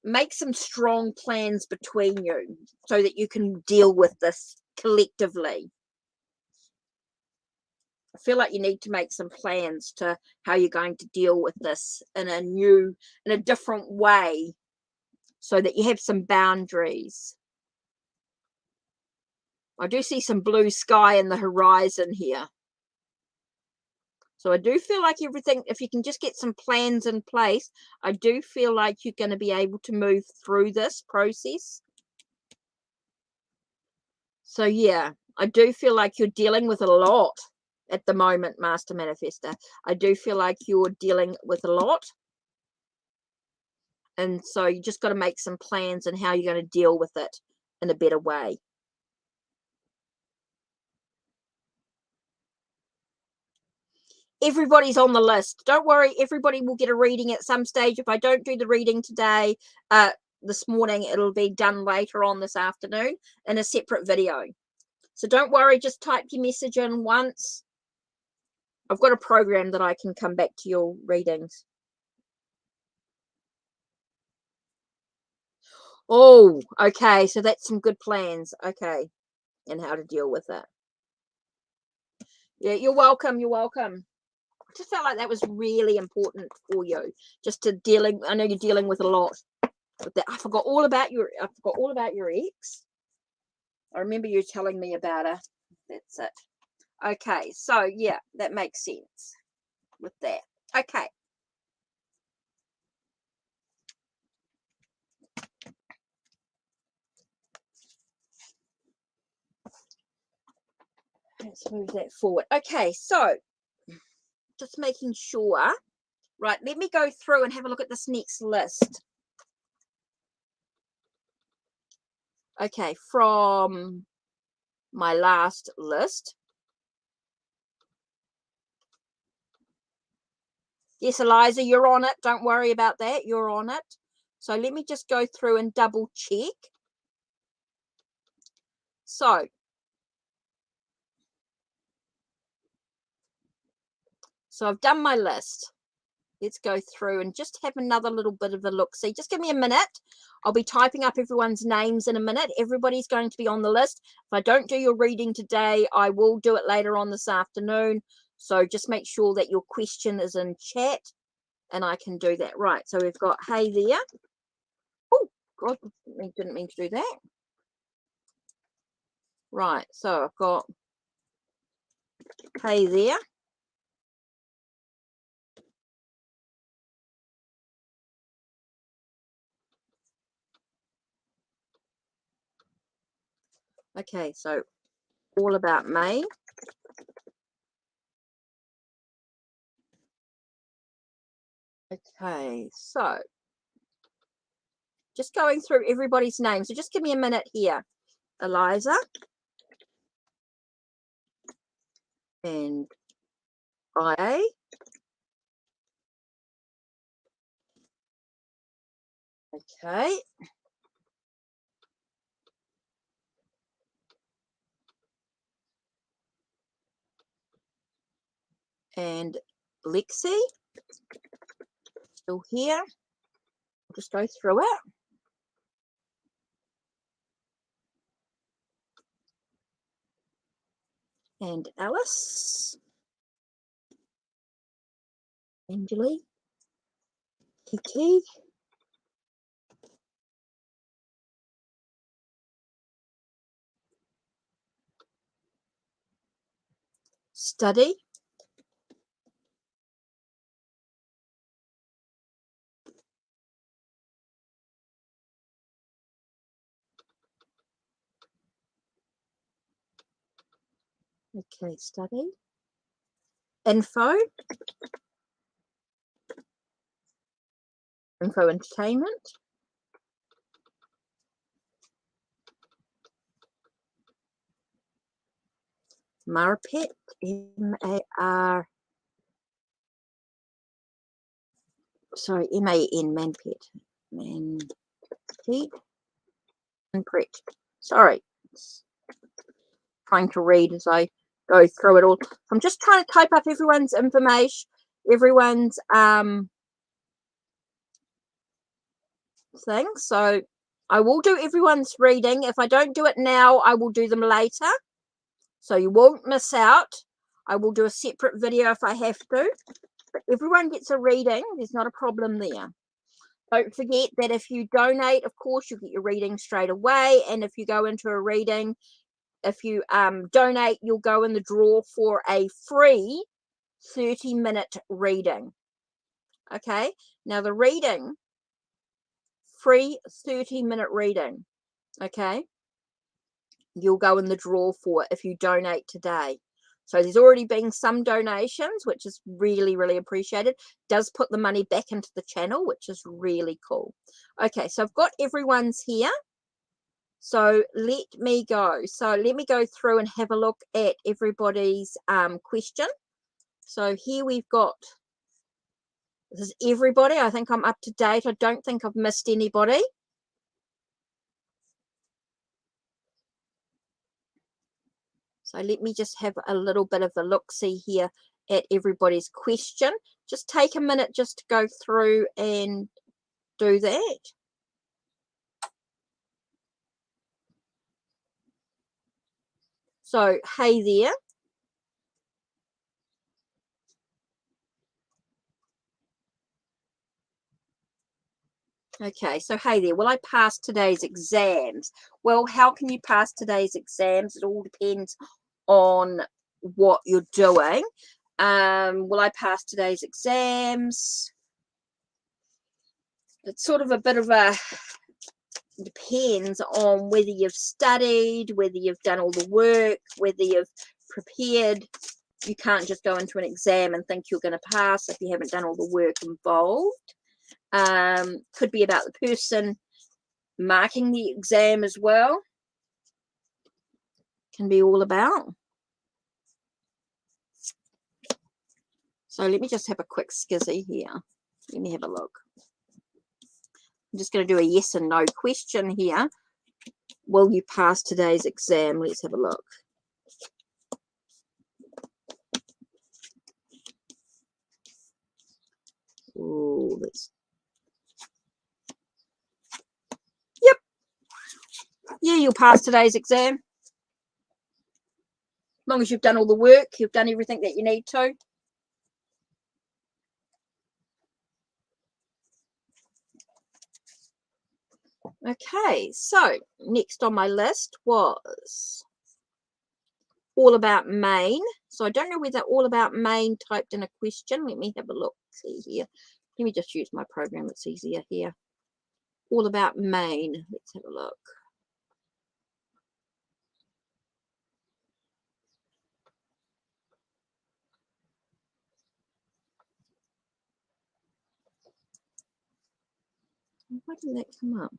make some strong plans between you so that you can deal with this collectively. I feel like you need to make some plans to how you're going to deal with this in a different way, so that you have some boundaries. I do see some blue sky in the horizon here. So I do feel like everything, if you can just get some plans in place, I do feel like you're going to be able to move through this process. So yeah, I do feel like you're dealing with a lot at the moment, Master Manifestor. I do feel like you're dealing with a lot. And so you just got to make some plans on how you're going to deal with it in a better way. Everybody's on the list. Don't worry, everybody will get a reading at some stage. If I don't do the reading today, this morning, it'll be done later on this afternoon in a separate video. So don't worry, just type your message in once. I've got a program that I can come back to your readings. Oh, okay. So that's some good plans. Okay. And how to deal with it. Yeah, you're welcome. You're welcome. I just felt like that was really important for you. Just to dealing, I know you're dealing with a lot. But that, I forgot all about your ex. I remember you telling me about her. That's it. Okay, so yeah, that makes sense with that. Okay. Let's move that forward. Okay, so just making sure. Right, let me go through and have a look at this next list. Okay, from my last list. Yes, Alizah, you're on it. Don't worry about that. You're on it. So let me just go through and double check. So I've done my list. Let's go through and just have another little bit of a look. See, just give me a minute. I'll be typing up everyone's names in a minute. Everybody's going to be on the list. If I don't do your reading today, I will do it later on this afternoon. So just make sure that your question is in chat and I can do that. Right, so we've got hey there. Oh, God, didn't mean to do that. Right, so I've got hey there. Okay, so all about May. Okay, so just going through everybody's names. So just give me a minute here. Alizah. And I. Okay. And Lexie. Still here. I'll just go through it. And Alice. Angeli. Kiki. Study. Okay, study. Info. Info entertainment. Manpreet. M-A-R. Sorry, M-A-N. Manpreet. Manpreet. Sorry. Trying to read as I go through it all. I'm just trying to type up everyone's information, everyone's thing. So I will do everyone's reading. If I don't do it now, I will do them later. So you won't miss out. I will do a separate video if I have to. But everyone gets a reading. There's not a problem there. Don't forget that if you donate, of course, you'll get your reading straight away. And if you go into a reading, if you donate, you'll go in the draw for a free 30-minute reading. Okay, now the reading, free 30-minute reading. Okay, you'll go in the draw for it if you donate today. So there's already been some donations, which is really, really appreciated. Does put the money back into the channel, which is really cool. Okay, so I've got everyone's here. So let me go. So let me go through and have a look at everybody's question. So here we've got, this is everybody. I think I'm up to date. I don't think I've missed anybody. So let me just have a little bit of a look-see here at everybody's question. Just take a minute just to go through and do that. So, hey there. Okay, so hey there, will I pass today's exams? Well, how can you pass today's exams? It all depends on what you're doing. Will I pass today's exams? It's sort of a bit of a, depends on whether you've studied, whether you've done all the work, whether you've prepared. You can't just go into an exam and think you're going to pass if you haven't done all the work involved. Could be about the person marking the exam as well. Can be all about. So let me just have a quick skizzy here. Let me have a look. I'm just going to do a yes and no question here. Will you pass today's exam? Let's have a look. Oh, that's... Yep. Yeah, you'll pass today's exam. As long as you've done all the work, you've done everything that you need to. Okay, so next on my list was all about Maine. So I don't know whether all about Maine typed in a question. Let me have a look. See here. Let me just use my program. It's easier here. All about Maine. Let's have a look. Why didn't that come up?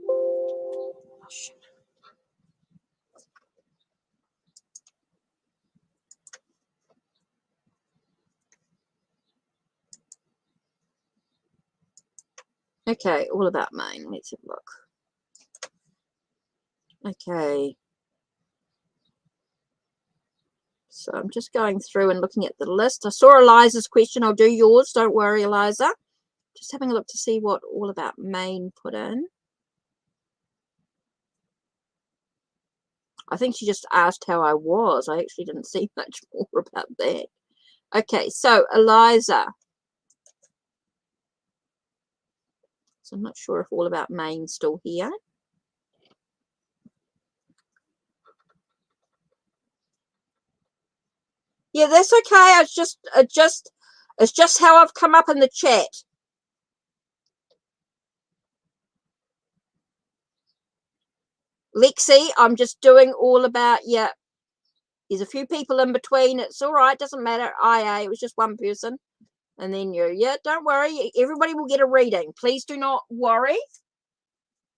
Oh, shit. Okay, all about Maine. Let's have a look. Okay. So I'm just going through and looking at the list. I saw Alizah's question. I'll do yours. Don't worry, Alizah. Just having a look to see what all about Maine put in. I think she just asked how I was. I actually didn't see much more about that. Okay, so Alizah. So I'm not sure if all about Maine's still here. Yeah, that's okay. It's just how I've come up in the chat. Lexie, I'm just doing all about, yeah. There's a few people in between. It's all right. Doesn't matter. It was just one person. And then you, yeah, don't worry. Everybody will get a reading. Please do not worry.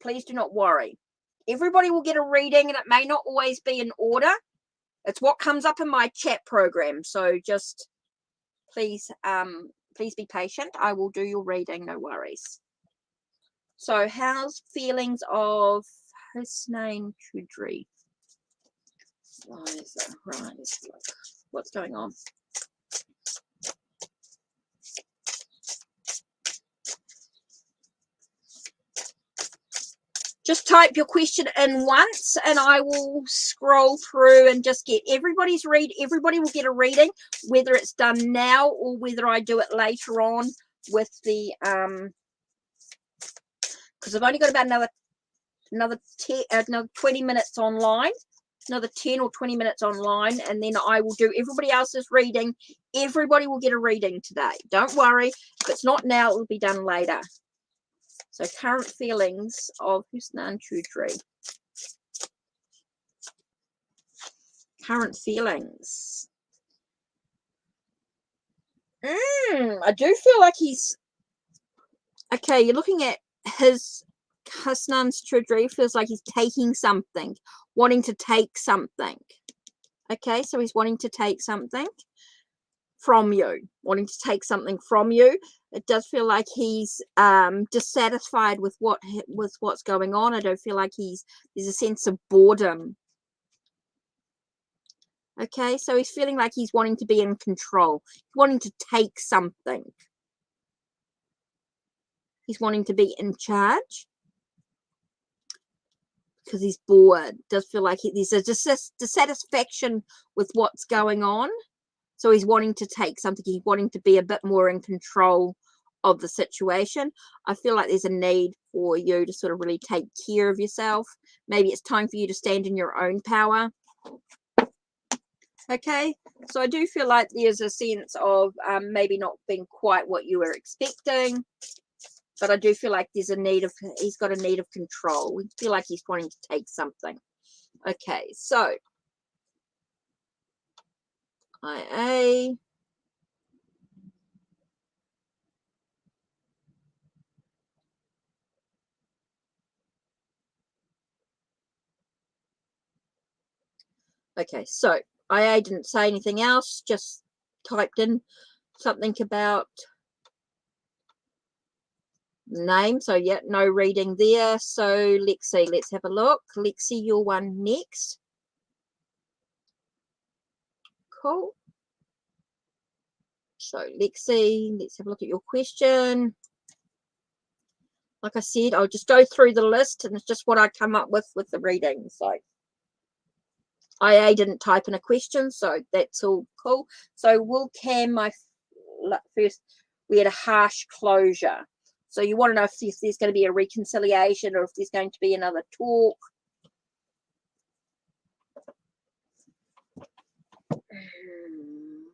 Please do not worry. Everybody will get a reading, and it may not always be in order. It's what comes up in my chat program. So just please be patient. I will do your reading, no worries. So how's feelings of Husnain Chudri? Right, what's going on? Just type your question in once and I will scroll through and just get everybody's read. Everybody will get a reading, whether it's done now or whether I do it later on with the because I've only got about another another 20 minutes online, another 10 or 20 minutes online, and then I will do everybody else's reading. Everybody will get a reading today. Don't worry. If it's not now, it will be done later. So current feelings of Husnan Chudri. Current feelings. I do feel like he's... Okay, you're looking at his Husnan's Chudri. Feels like he's taking something, wanting to take something. Okay, so he's wanting to take something from you, wanting to take something from you. It does feel like he's dissatisfied with what's going on. I don't feel like there's a sense of boredom. Okay, so he's feeling like he's wanting to be in control, wanting to take something. He's wanting to be in charge because he's bored. Does feel like there's a dissatisfaction with what's going on. So he's wanting to take something. He's wanting to be a bit more in control of the situation. I feel like there's a need for you to sort of really take care of yourself. Maybe it's time for you to stand in your own power. Okay, so I do feel like there's a sense of maybe not being quite what you were expecting, but I do feel like there's a need of, he's got a need of control. We feel like he's wanting to take something. Okay, so IA. Okay, so IA didn't say anything else, just typed in something about name. So yeah, no reading there. So Lexie, let's have a look. Lexie, your one next. Cool. So Lexie, let's have a look at your question. Like I said, I'll just go through the list, and it's just what I come up with the reading. So IA didn't type in a question, so that's all cool. So Will Cam, my first, we had a harsh closure. So you want to know if there's going to be a reconciliation or if there's going to be another talk.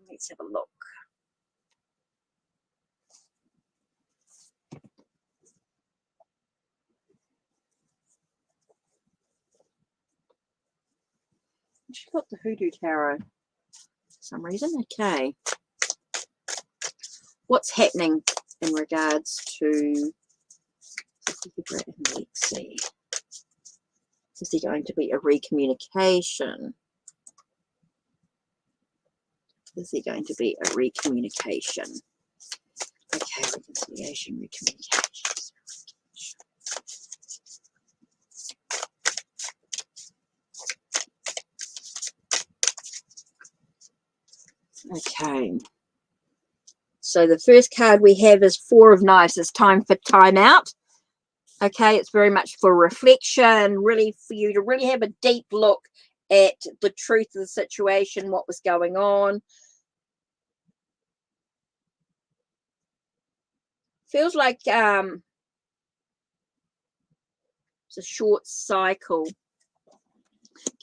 Let's have a look. She got the Hoodoo Tarot for some reason. Okay. What's happening in regards to Lexie? Is there going to be a recommunication? Is there going to be a recommunication? Okay, reconciliation, recommunication. Okay. So the first card we have is Four of Knives. It's time for time out. Okay, it's very much for reflection, really for you to really have a deep look at the truth of the situation, what was going on. Feels like it's a short cycle.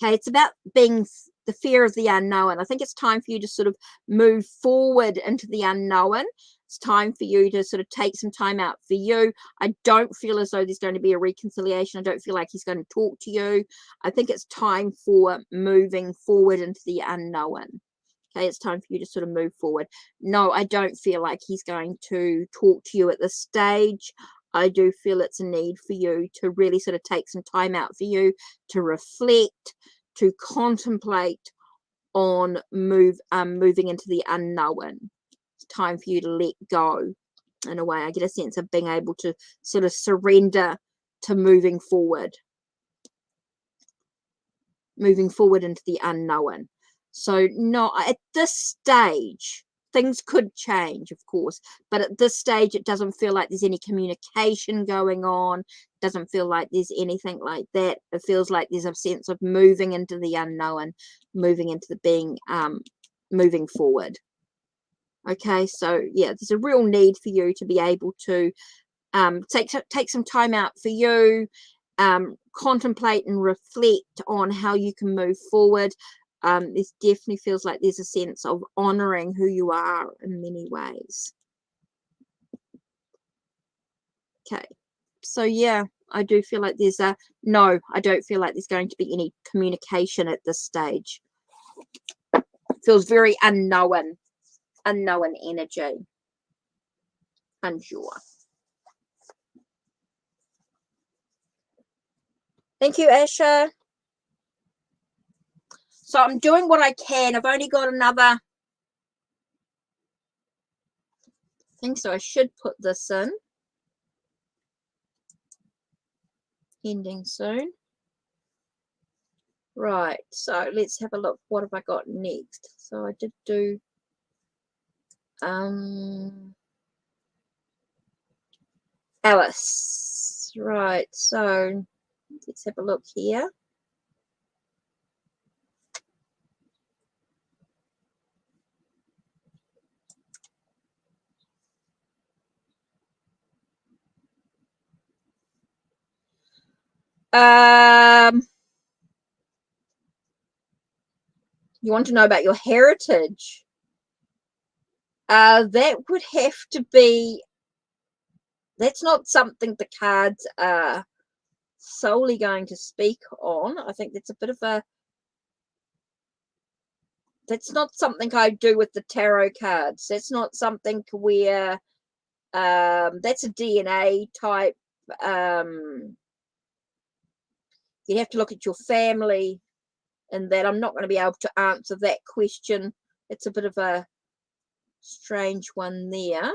Okay, it's about being the fear of the unknown. I think it's time for you to sort of move forward into the unknown. It's time for you to sort of take some time out for you. I don't feel as though there's going to be a reconciliation. I don't feel like he's going to talk to you. I think it's time for moving forward into the unknown. Okay, it's time for you to sort of move forward. No, I don't feel like he's going to talk to you at this stage. I do feel it's a need for you to really sort of take some time out for you to reflect, to contemplate on moving into the unknown. It's time for you to let go. In a way, I get a sense of being able to sort of surrender to moving forward into the unknown. So no, at this stage, things could change, of course, but at this stage, it doesn't feel like there's any communication going on. It doesn't feel like there's anything like that. It feels like there's a sense of moving into the unknown, moving into the being, moving forward. Okay, so yeah, there's a real need for you to be able to take some time out for you contemplate and reflect on how you can move forward. This definitely feels like there's a sense of honoring who you are in many ways. Okay, so yeah, I do feel like there's a no, I don't feel like there's going to be any communication at this stage. It feels very unknown energy. Unsure. Thank you, Asha. So I'm doing what I can. I've only got another thing, so I should put this in. Ending soon. Right, so let's have a look. What have I got next? So I did do Alice. Right, so let's have a look here. You want to know about your heritage? That would have to be, that's not something the cards are solely going to speak on. I think that's a bit of a, that's not something I do with the tarot cards. That's not something where that's a DNA type. You'd have to look at your family, and that I'm not going to be able to answer that question. It's a bit of a strange one there.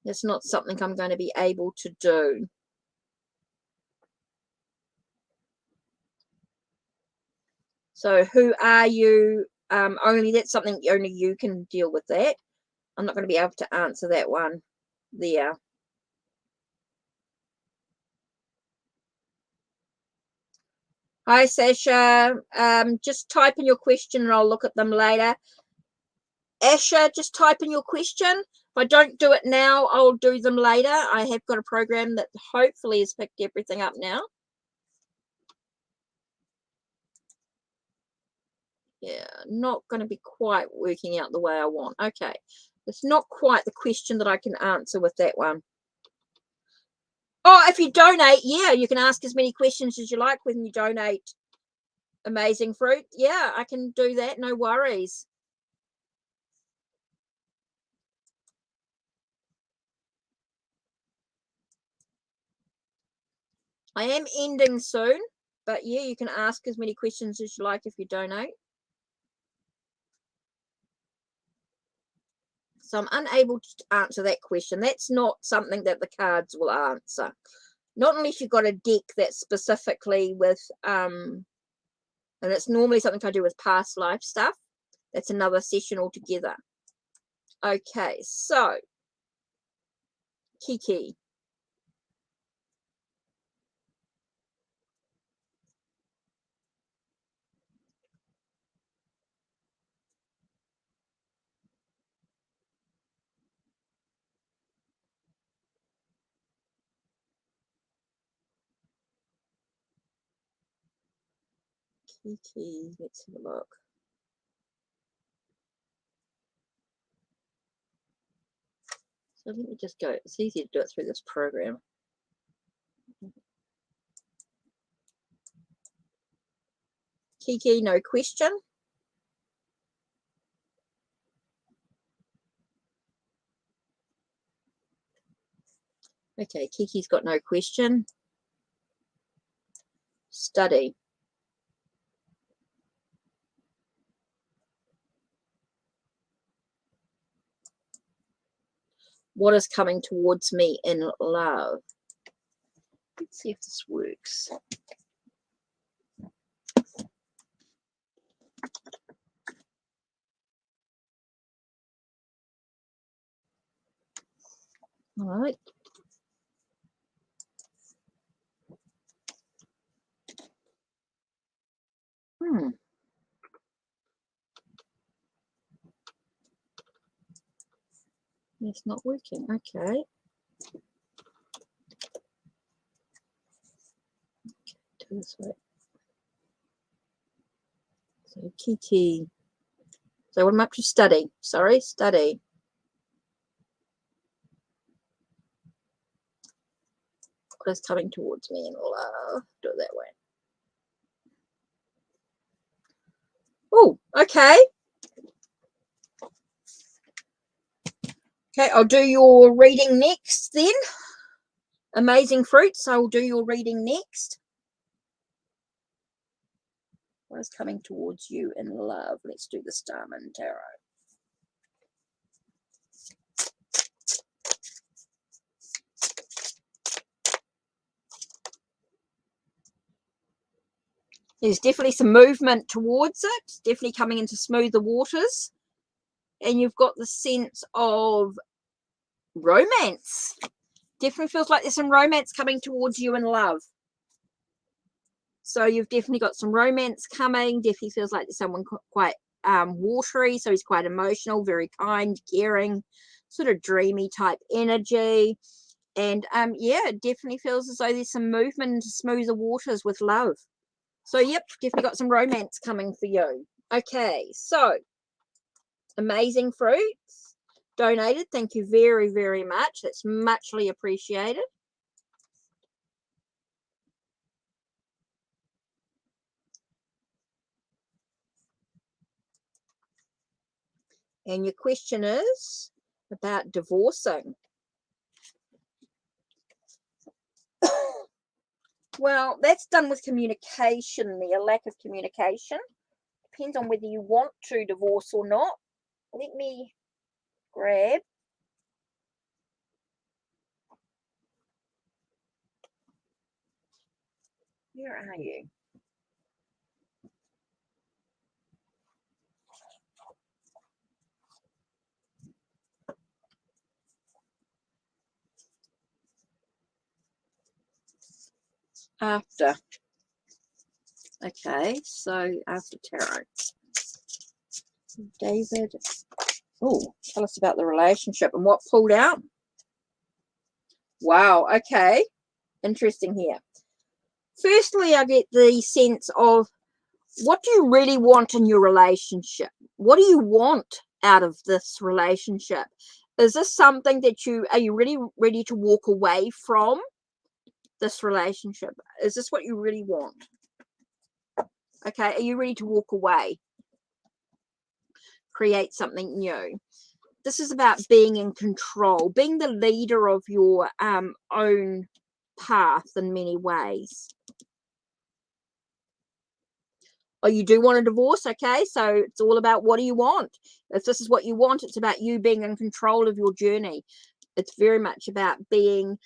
It's not something I'm going to be able to do. So who are you? Only that's something only you can deal with that. I'm not going to be able to answer that one there. Hi, Sasha. Just type in your question and I'll look at them later. Asha, just type in your question. If I don't do it now, I'll do them later. I have got a program that hopefully has picked everything up now. Yeah, not going to be quite working out the way I want. Okay, it's not quite the question that I can answer with that one. Oh, if you donate, yeah, you can ask as many questions as you like when you donate. Amazing Fruit. Yeah, I can do that. No worries. I am ending soon, but yeah, you can ask as many questions as you like if you donate. So I'm unable to answer that question. That's not something that the cards will answer. Not unless you've got a deck that's specifically with, and it's normally something I do with past life stuff. That's another session altogether. Okay, so Kiki. Kiki, let's have a look. So let me just go. It's easier to do it through this program. Kiki, no question. Okay, Kiki's got no question. Study. What is coming towards me in love? Let's see if this works. All right. It's not working. Okay. This way. So Kiki. So what am I up to? Study. Sorry, study. What is coming towards me in love? Do it that way. Oh, okay. Okay, I'll do your reading next then. Amazing Fruits, I will do your reading next. What is coming towards you in love? Let's do the Starman Tarot. There's definitely some movement towards it. Definitely coming into smoother waters. And you've got the sense of romance. Definitely feels like there's some romance coming towards you in love. So you've definitely got some romance coming. Definitely feels like there's someone quite watery. So he's quite emotional, very kind, caring, sort of dreamy type energy. And yeah, it definitely feels as though there's some movement into smoother waters with love. So yep, definitely got some romance coming for you. Okay, so Amazing Fruits donated. Thank you very, very much. That's muchly appreciated. And your question is about divorcing. Well, that's done with communication there, lack of communication. Depends on whether you want to divorce or not. Let me grab. Where are you? After. Okay, so after tarot. David. Oh, tell us about the relationship and what pulled out. Wow, okay. Interesting here. Firstly, I get the sense of what do you really want in your relationship? What do you want out of this relationship? Is this something that are you really ready to walk away from this relationship? Is this what you really want? Okay, are you ready to walk away? Create something new. This is about being in control, being the leader of your own path in many ways. Oh, you do want a divorce? Okay, so it's all about what do you want. If this is what you want, it's about you being in control of your journey. It's very much about being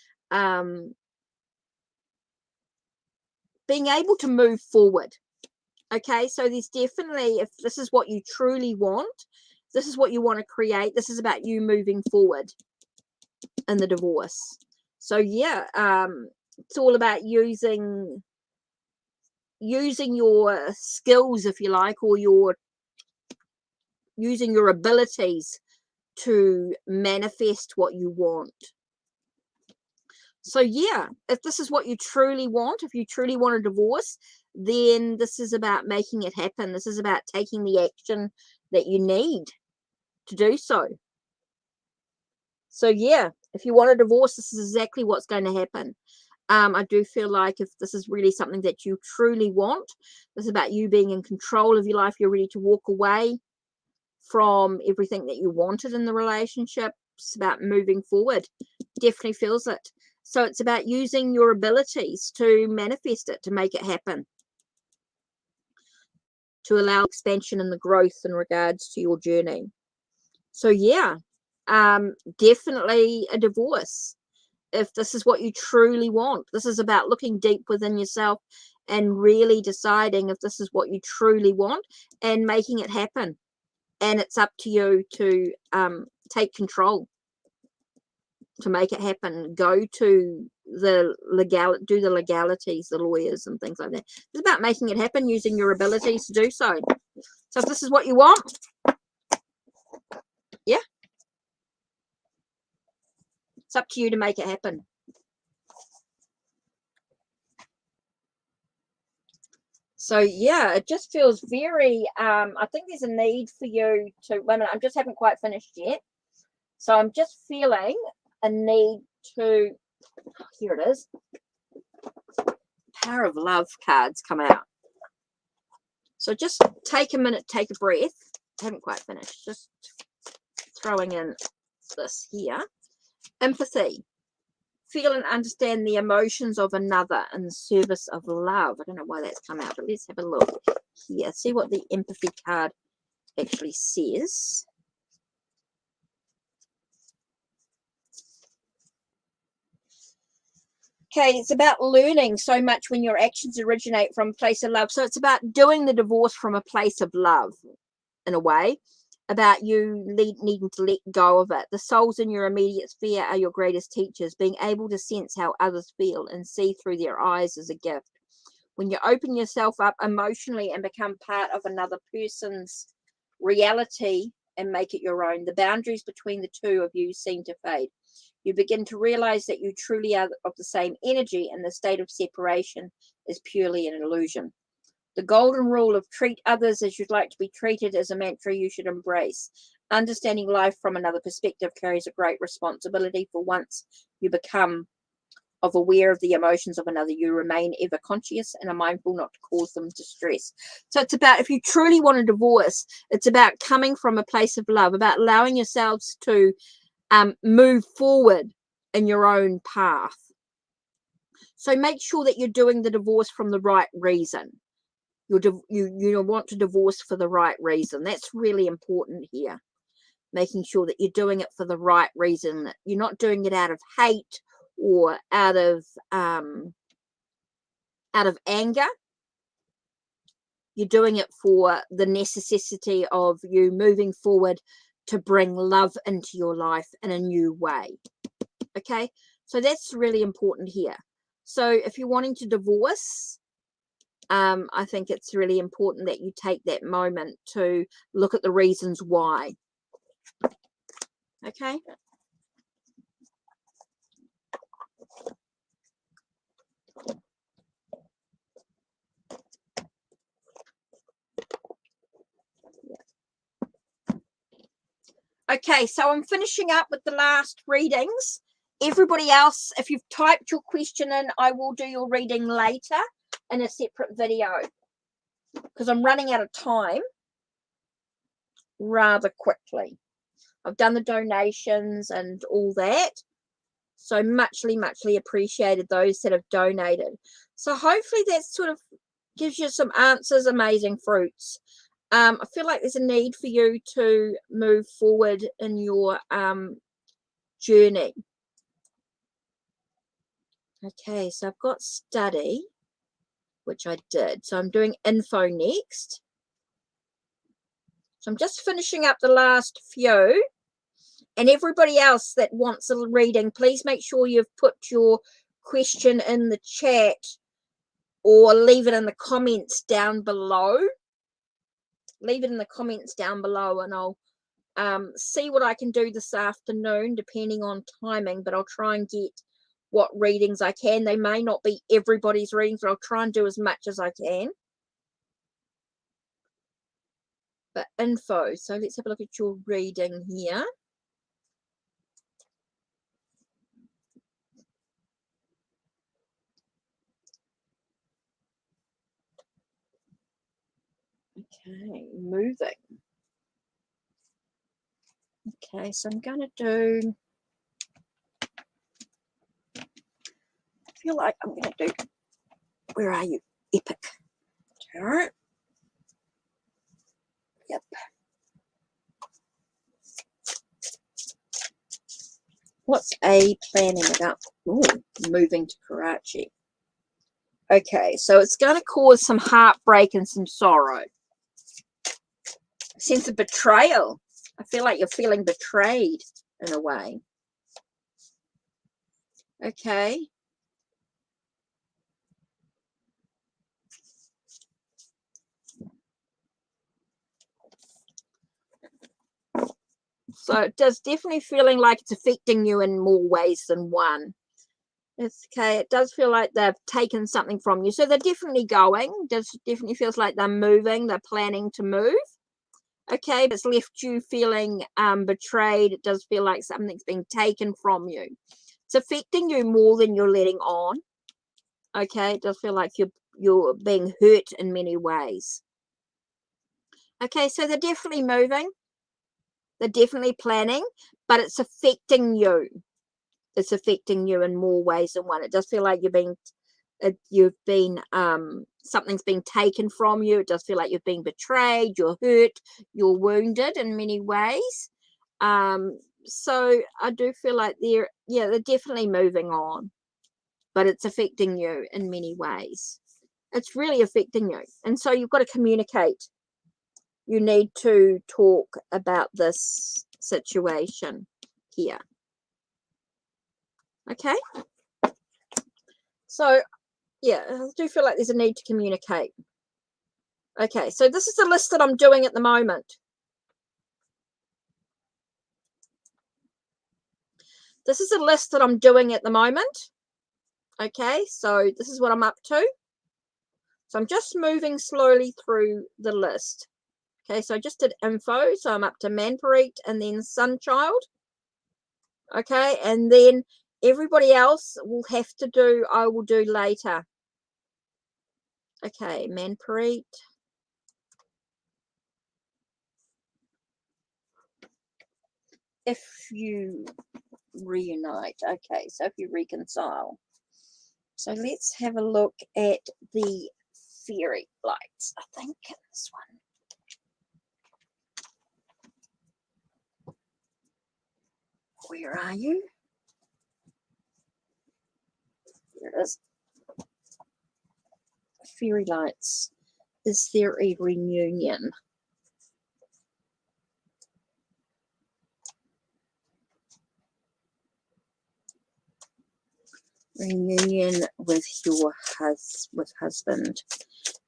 able to move forward. Okay, so there's definitely, if this is what you truly want, this is what you want to create, this is about you moving forward in the divorce. So yeah, it's all about using your skills, if you like, or using your abilities to manifest what you want. So yeah, if this is what you truly want, if you truly want a divorce, then this is about making it happen. This is about taking the action that you need to do so. So yeah, if you want a divorce, this is exactly what's going to happen. I do feel like if this is really something that you truly want, this is about you being in control of your life. You're ready to walk away from everything that you wanted in the relationship. It's about moving forward. Definitely feels it. So it's about using your abilities to manifest it, to make it happen, to allow expansion and the growth in regards to your journey. So yeah, definitely a divorce. If this is what you truly want, this is about looking deep within yourself and really deciding if this is what you truly want and making it happen. And it's up to you to take control to make it happen. Go to the do the legalities, the lawyers and things like that. It's about making it happen, using your abilities to do so. So if this is what you want, yeah, it's up to you to make it happen. So yeah, it just feels very, I think there's a need for you to, wait a minute, I just haven't quite finished yet. So I'm just feeling a need to, here it is. Power of Love cards come out. So just take a minute, take a breath. I haven't quite finished. Just throwing in this here. Empathy. Feel and understand the emotions of another in the service of love. I don't know why that's come out, but let's have a look here. See what the empathy card actually says. Okay, it's about learning so much when your actions originate from a place of love. So it's about doing the divorce from a place of love, in a way, about you needing to let go of it. The souls in your immediate sphere are your greatest teachers. Being able to sense how others feel and see through their eyes is a gift. When you open yourself up emotionally and become part of another person's reality and make it your own, the boundaries between the two of you seem to fade. You begin to realize that you truly are of the same energy, and the state of separation is purely an illusion. The golden rule of treat others as you'd like to be treated is a mantra you should embrace. Understanding life from another perspective carries a great responsibility, for once you become aware of the emotions of another, you remain ever conscious and are mindful not to cause them distress. So it's about, if you truly want a divorce, it's about coming from a place of love, about allowing yourselves to move forward in your own path. So make sure that you're doing the divorce from the right reason. You want to divorce for the right reason. That's really important here. Making sure that you're doing it for the right reason. That you're not doing it out of hate or out of anger. You're doing it for the necessity of you moving forward to bring love into your life in a new way. Okay, so that's really important here. So if you're wanting to divorce, I think it's really important that you take that moment to look at the reasons why. Okay. Okay, so I'm finishing up with the last readings. Everybody else, if you've typed your question in, I will do your reading later in a separate video, because I'm running out of time rather quickly. I've done the donations and all that. So muchly appreciated those that have donated. So hopefully that sort of gives you some answers, amazing fruits. I feel like there's a need for you to move forward in your journey. Okay, so I've got study, which I did. So I'm doing info next. So I'm just finishing up the last few. And everybody else that wants a reading, please make sure you've put your question in the chat or leave it in the comments down below. Leave it in the comments down below, and I'll see what I can do this afternoon, depending on timing, but I'll try and get what readings I can. They may not be everybody's readings, but I'll try and do as much as I can. But info, so let's have a look at your reading here. Okay, moving. Okay, so I'm going to do, I feel like I'm going to do, where are you? Epic. Tarot. Yep. What's A planning about? Ooh, moving to Karachi. Okay, so it's going to cause some heartbreak and some sorrow. Sense of betrayal. I feel like you're feeling betrayed in a way. Okay. So it does definitely feeling like it's affecting you in more ways than one. It's okay. It does feel like they've taken something from you. So they're definitely going. Definitely feels like they're moving. They're planning to move. Okay, it's left you feeling betrayed. It does feel like something's being taken from you. It's affecting you more than you're letting on. Okay, it does feel like you're being hurt in many ways. Okay, so they're definitely moving. They're definitely planning, but it's affecting you. It's affecting you in more ways than one. It does feel like something's been taken from you. It does feel like you've been betrayed, you're hurt, you're wounded in many ways. So I do feel like they're definitely moving on, but it's affecting you in many ways. It's really affecting you. And so you've got to communicate. You need to talk about this situation here. Okay? So, yeah, I do feel like there's a need to communicate. Okay, so this is the list that I'm doing at the moment. This is a list that I'm doing at the moment. Okay, so this is what I'm up to. So I'm just moving slowly through the list. Okay, so I just did info. So I'm up to manpreet and then sunchild. Okay, and then everybody else will have to do, I will do later. Okay, manpreet. If you reunite. Okay, so if you reconcile. So let's have a look at the fairy lights. I think this one. Where are you? There it is. Fairy lights. Is there a reunion? Reunion with your husband.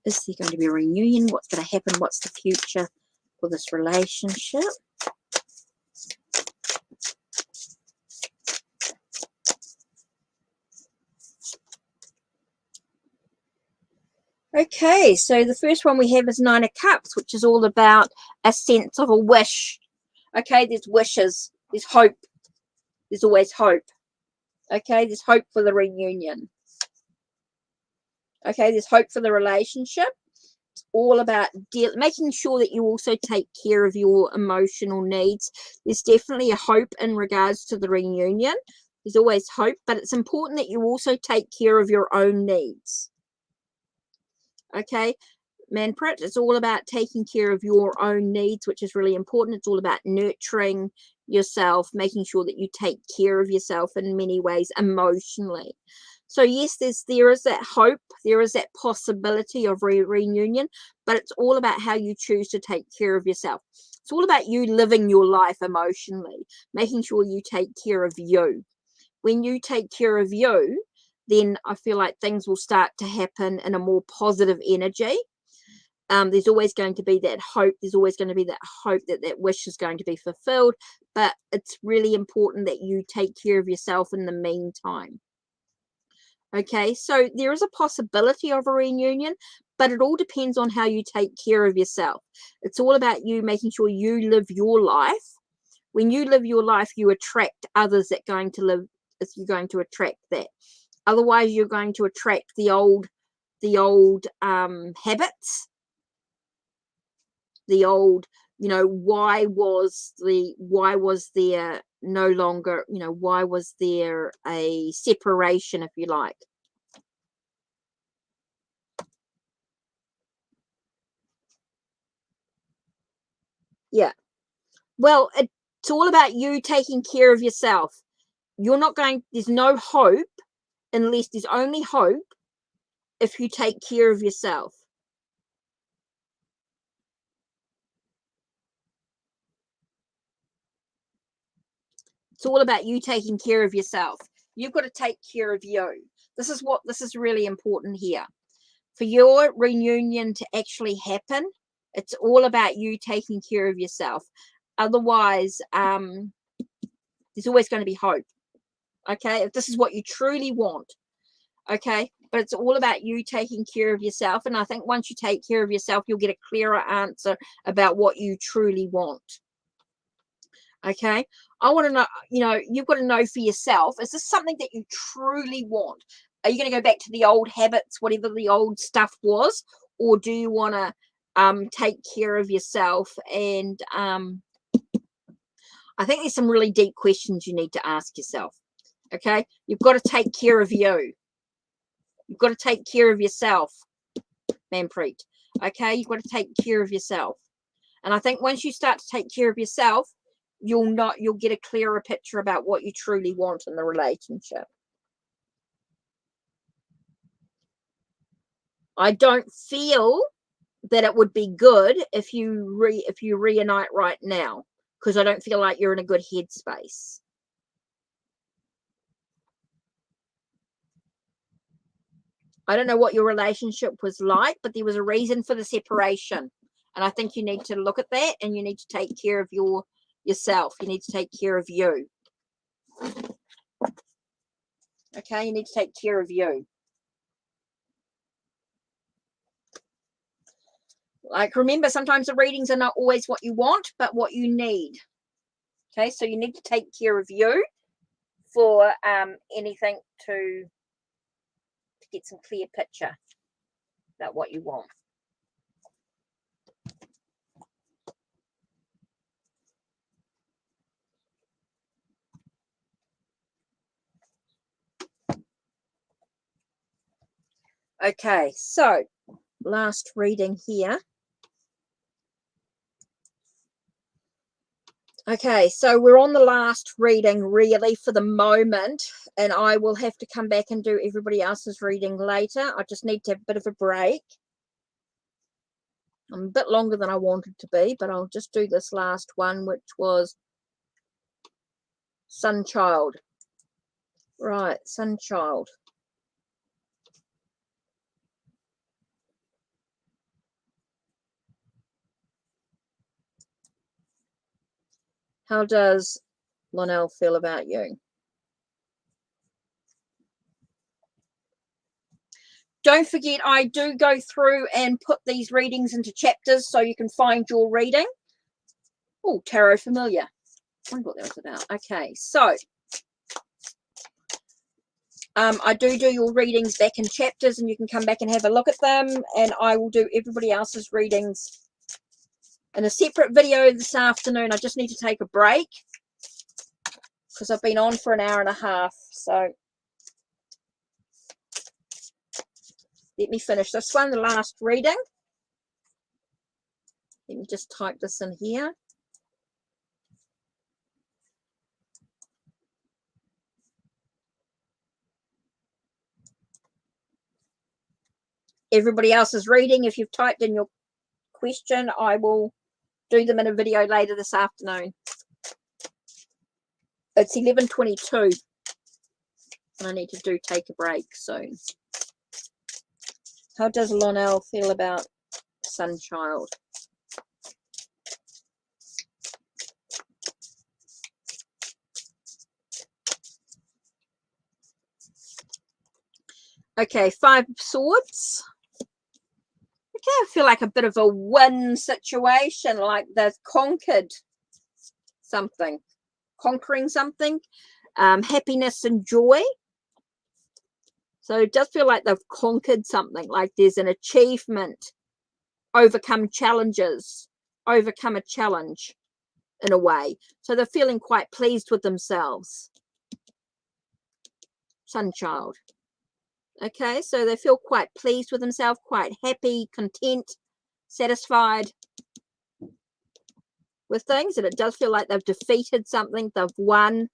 Is there going to be a reunion? What's going to happen? What's the future for this relationship? Okay, so the first one we have is Nine of Cups, which is all about a sense of a wish. Okay, there's wishes, there's hope, there's always hope. Okay, there's hope for the reunion. Okay, there's hope for the relationship. It's all about making sure that you also take care of your emotional needs. There's definitely a hope in regards to the reunion. There's always hope, but it's important that you also take care of your own needs. Okay, manpreet, it's all about taking care of your own needs, which is really important. It's all about nurturing yourself, making sure that you take care of yourself in many ways emotionally. So yes, there is that hope, there is that possibility of reunion, but it's all about how you choose to take care of yourself. It's all about you living your life emotionally, making sure you take care of you. When you take care of you, then I feel like things will start to happen in a more positive energy. There's always going to be that hope. There's always going to be that hope that that wish is going to be fulfilled. But it's really important that you take care of yourself in the meantime. Okay, so there is a possibility of a reunion, but it all depends on how you take care of yourself. It's all about you making sure you live your life. When you live your life, you attract others that are going to live. You're going to attract that. Otherwise, you're going to attract the old habits, the old, why was there no longer, why was there a separation, if you like? Yeah. Well, it's all about you taking care of yourself. There's no hope unless there's only hope if you take care of yourself. It's all about you taking care of yourself. You've got to take care of you. This is really important here. For your reunion to actually happen, it's all about you taking care of yourself. Otherwise, there's always going to be hope. Okay, if this is what you truly want. Okay, but it's all about you taking care of yourself. And I think once you take care of yourself, you'll get a clearer answer about what you truly want. Okay, I want to know, you've got to know for yourself, is this something that you truly want? Are you going to go back to the old habits, whatever the old stuff was, or do you want to take care of yourself? And I think there's some really deep questions you need to ask yourself. Okay, you've got to take care of you. You've got to take care of yourself, manpreet. Okay, you've got to take care of yourself. And I think once you start to take care of yourself, you'll get a clearer picture about what you truly want in the relationship. I don't feel that it would be good if you reunite right now, because I don't feel like you're in a good headspace. I don't know what your relationship was like, but there was a reason for the separation. And I think you need to look at that, and you need to take care of yourself. You need to take care of you. Okay, you need to take care of you. Like, remember, sometimes the readings are not always what you want, but what you need. Okay, so you need to take care of you for anything to get some clear picture about what you want. Okay, so last reading here. Okay, so we're on the last reading really for the moment, and I will have to come back and do everybody else's reading later. I just need to have a bit of a break. I'm a bit longer than I wanted to be, but I'll just do this last one, which was Sunchild. Right, Sunchild. How does Lonel feel about you? Don't forget, I do go through and put these readings into chapters so you can find your reading. Oh, tarot familiar. I wonder what that was about. Okay, so I do your readings back in chapters, and you can come back and have a look at them, and I will do everybody else's readings in a separate video this afternoon. I just need to take a break because I've been on for an hour and a half, so let me finish this one, the last reading. Let me just type this in here. Everybody else's reading, if you've typed in your question, I will do them in a video later this afternoon. It's 11:22, and I need to take a break soon. How does Lonel feel about Sunchild? Okay, 5 of Swords. Okay, I feel like a bit of a win situation, like they've conquered something, conquering something, happiness and joy. So it does feel like they've conquered something, like there's an achievement, overcome challenges, overcome a challenge in a way. So they're feeling quite pleased with themselves. Sunchild. Okay, so they feel quite pleased with themselves, quite happy, content, satisfied with things. And it does feel like they've defeated something, they've won,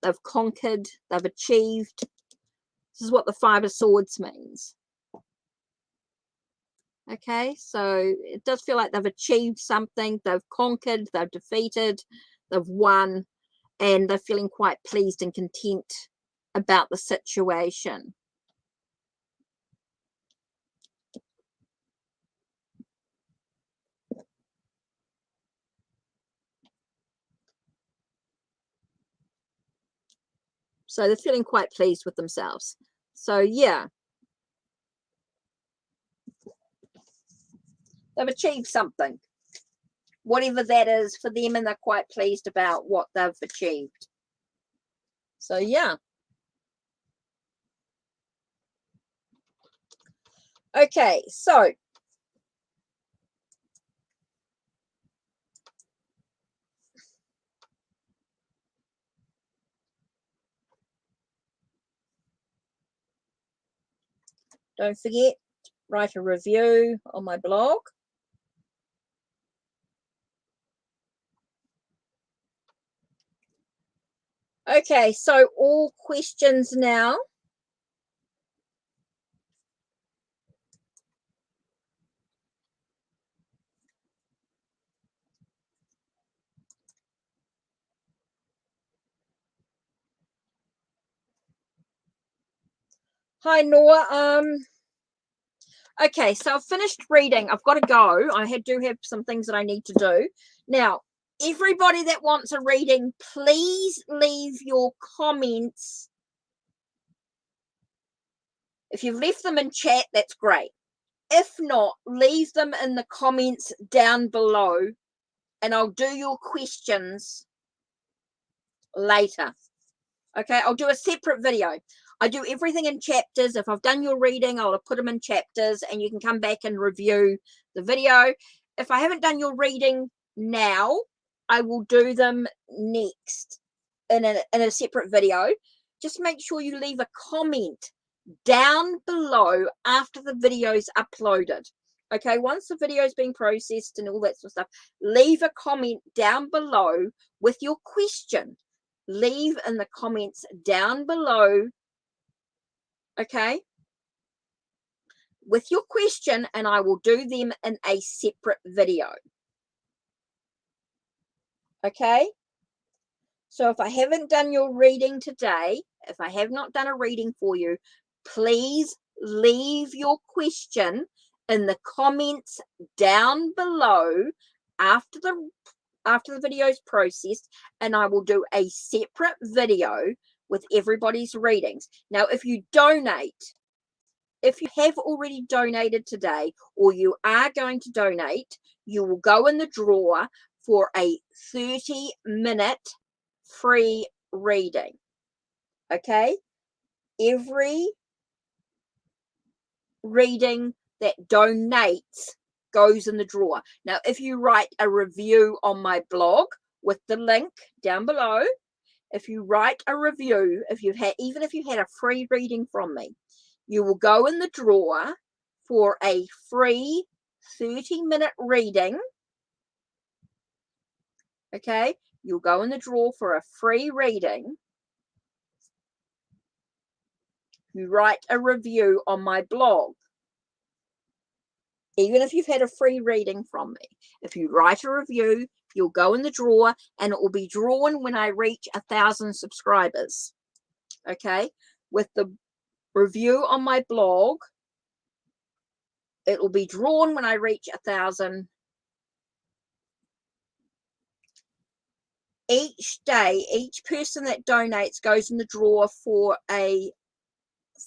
they've conquered, they've achieved. This is what the 5 of Swords means. Okay, so it does feel like they've achieved something, they've conquered, they've defeated, they've won, and they're feeling quite pleased and content about the situation. So they're feeling quite pleased with themselves. So yeah, they've achieved something, whatever that is for them, and they're quite pleased about what they've achieved. So yeah. Okay, so don't forget, write a review on my blog. Okay, so all questions now. Hi, Noah. Okay, so I've finished reading. I've got to go. I do have some things that I need to do. Now, everybody that wants a reading, please leave your comments. If you've left them in chat, that's great. If not, leave them in the comments down below, and I'll do your questions later. Okay, I'll do a separate video. I do everything in chapters. If I've done your reading, I'll put them in chapters, and you can come back and review the video. If I haven't done your reading now, I will do them next in a separate video. Just make sure you leave a comment down below after the video's uploaded. Okay, once the video's been processed and all that sort of stuff, leave a comment down below with your question. Leave in the comments down below, okay, with your question, and I will do them in a separate video. Okay, so if I haven't done your reading today, if I have not done a reading for you, please leave your question in the comments down below after the video is processed, and I will do a separate video with everybody's readings. Now, if you donate, if you have already donated today, or you are going to donate, you will go in the draw for a 30-minute free reading. Okay, every reading that donates goes in the drawer. Now, if you write a review on my blog with the link down below, if you write a review, even if you had a free reading from me, you will go in the drawer for a free 30-minute reading. Okay, you'll go in the drawer for a free reading. You write a review on my blog. Even if you've had a free reading from me, if you write a review, you'll go in the drawer, and it will be drawn when I reach 1,000 subscribers. Okay, with the review on my blog, it will be drawn when I reach 1,000. Each day, each person that donates goes in the drawer for a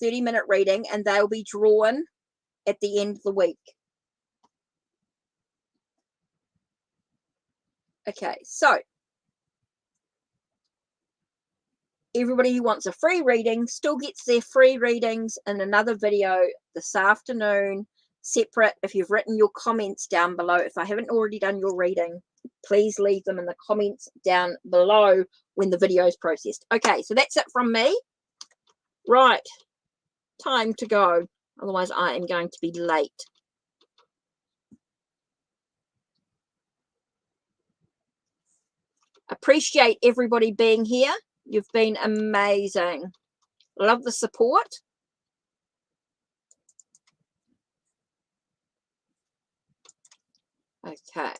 30-minute reading, and they'll be drawn at the end of the week. Okay, so everybody who wants a free reading still gets their free readings in another video this afternoon, separate. If you've written your comments down below, if I haven't already done your reading, please leave them in the comments down below when the video is processed. Okay, so that's it from me. Right, time to go. Otherwise, I am going to be late. Appreciate everybody being here. You've been amazing. Love the support. Okay.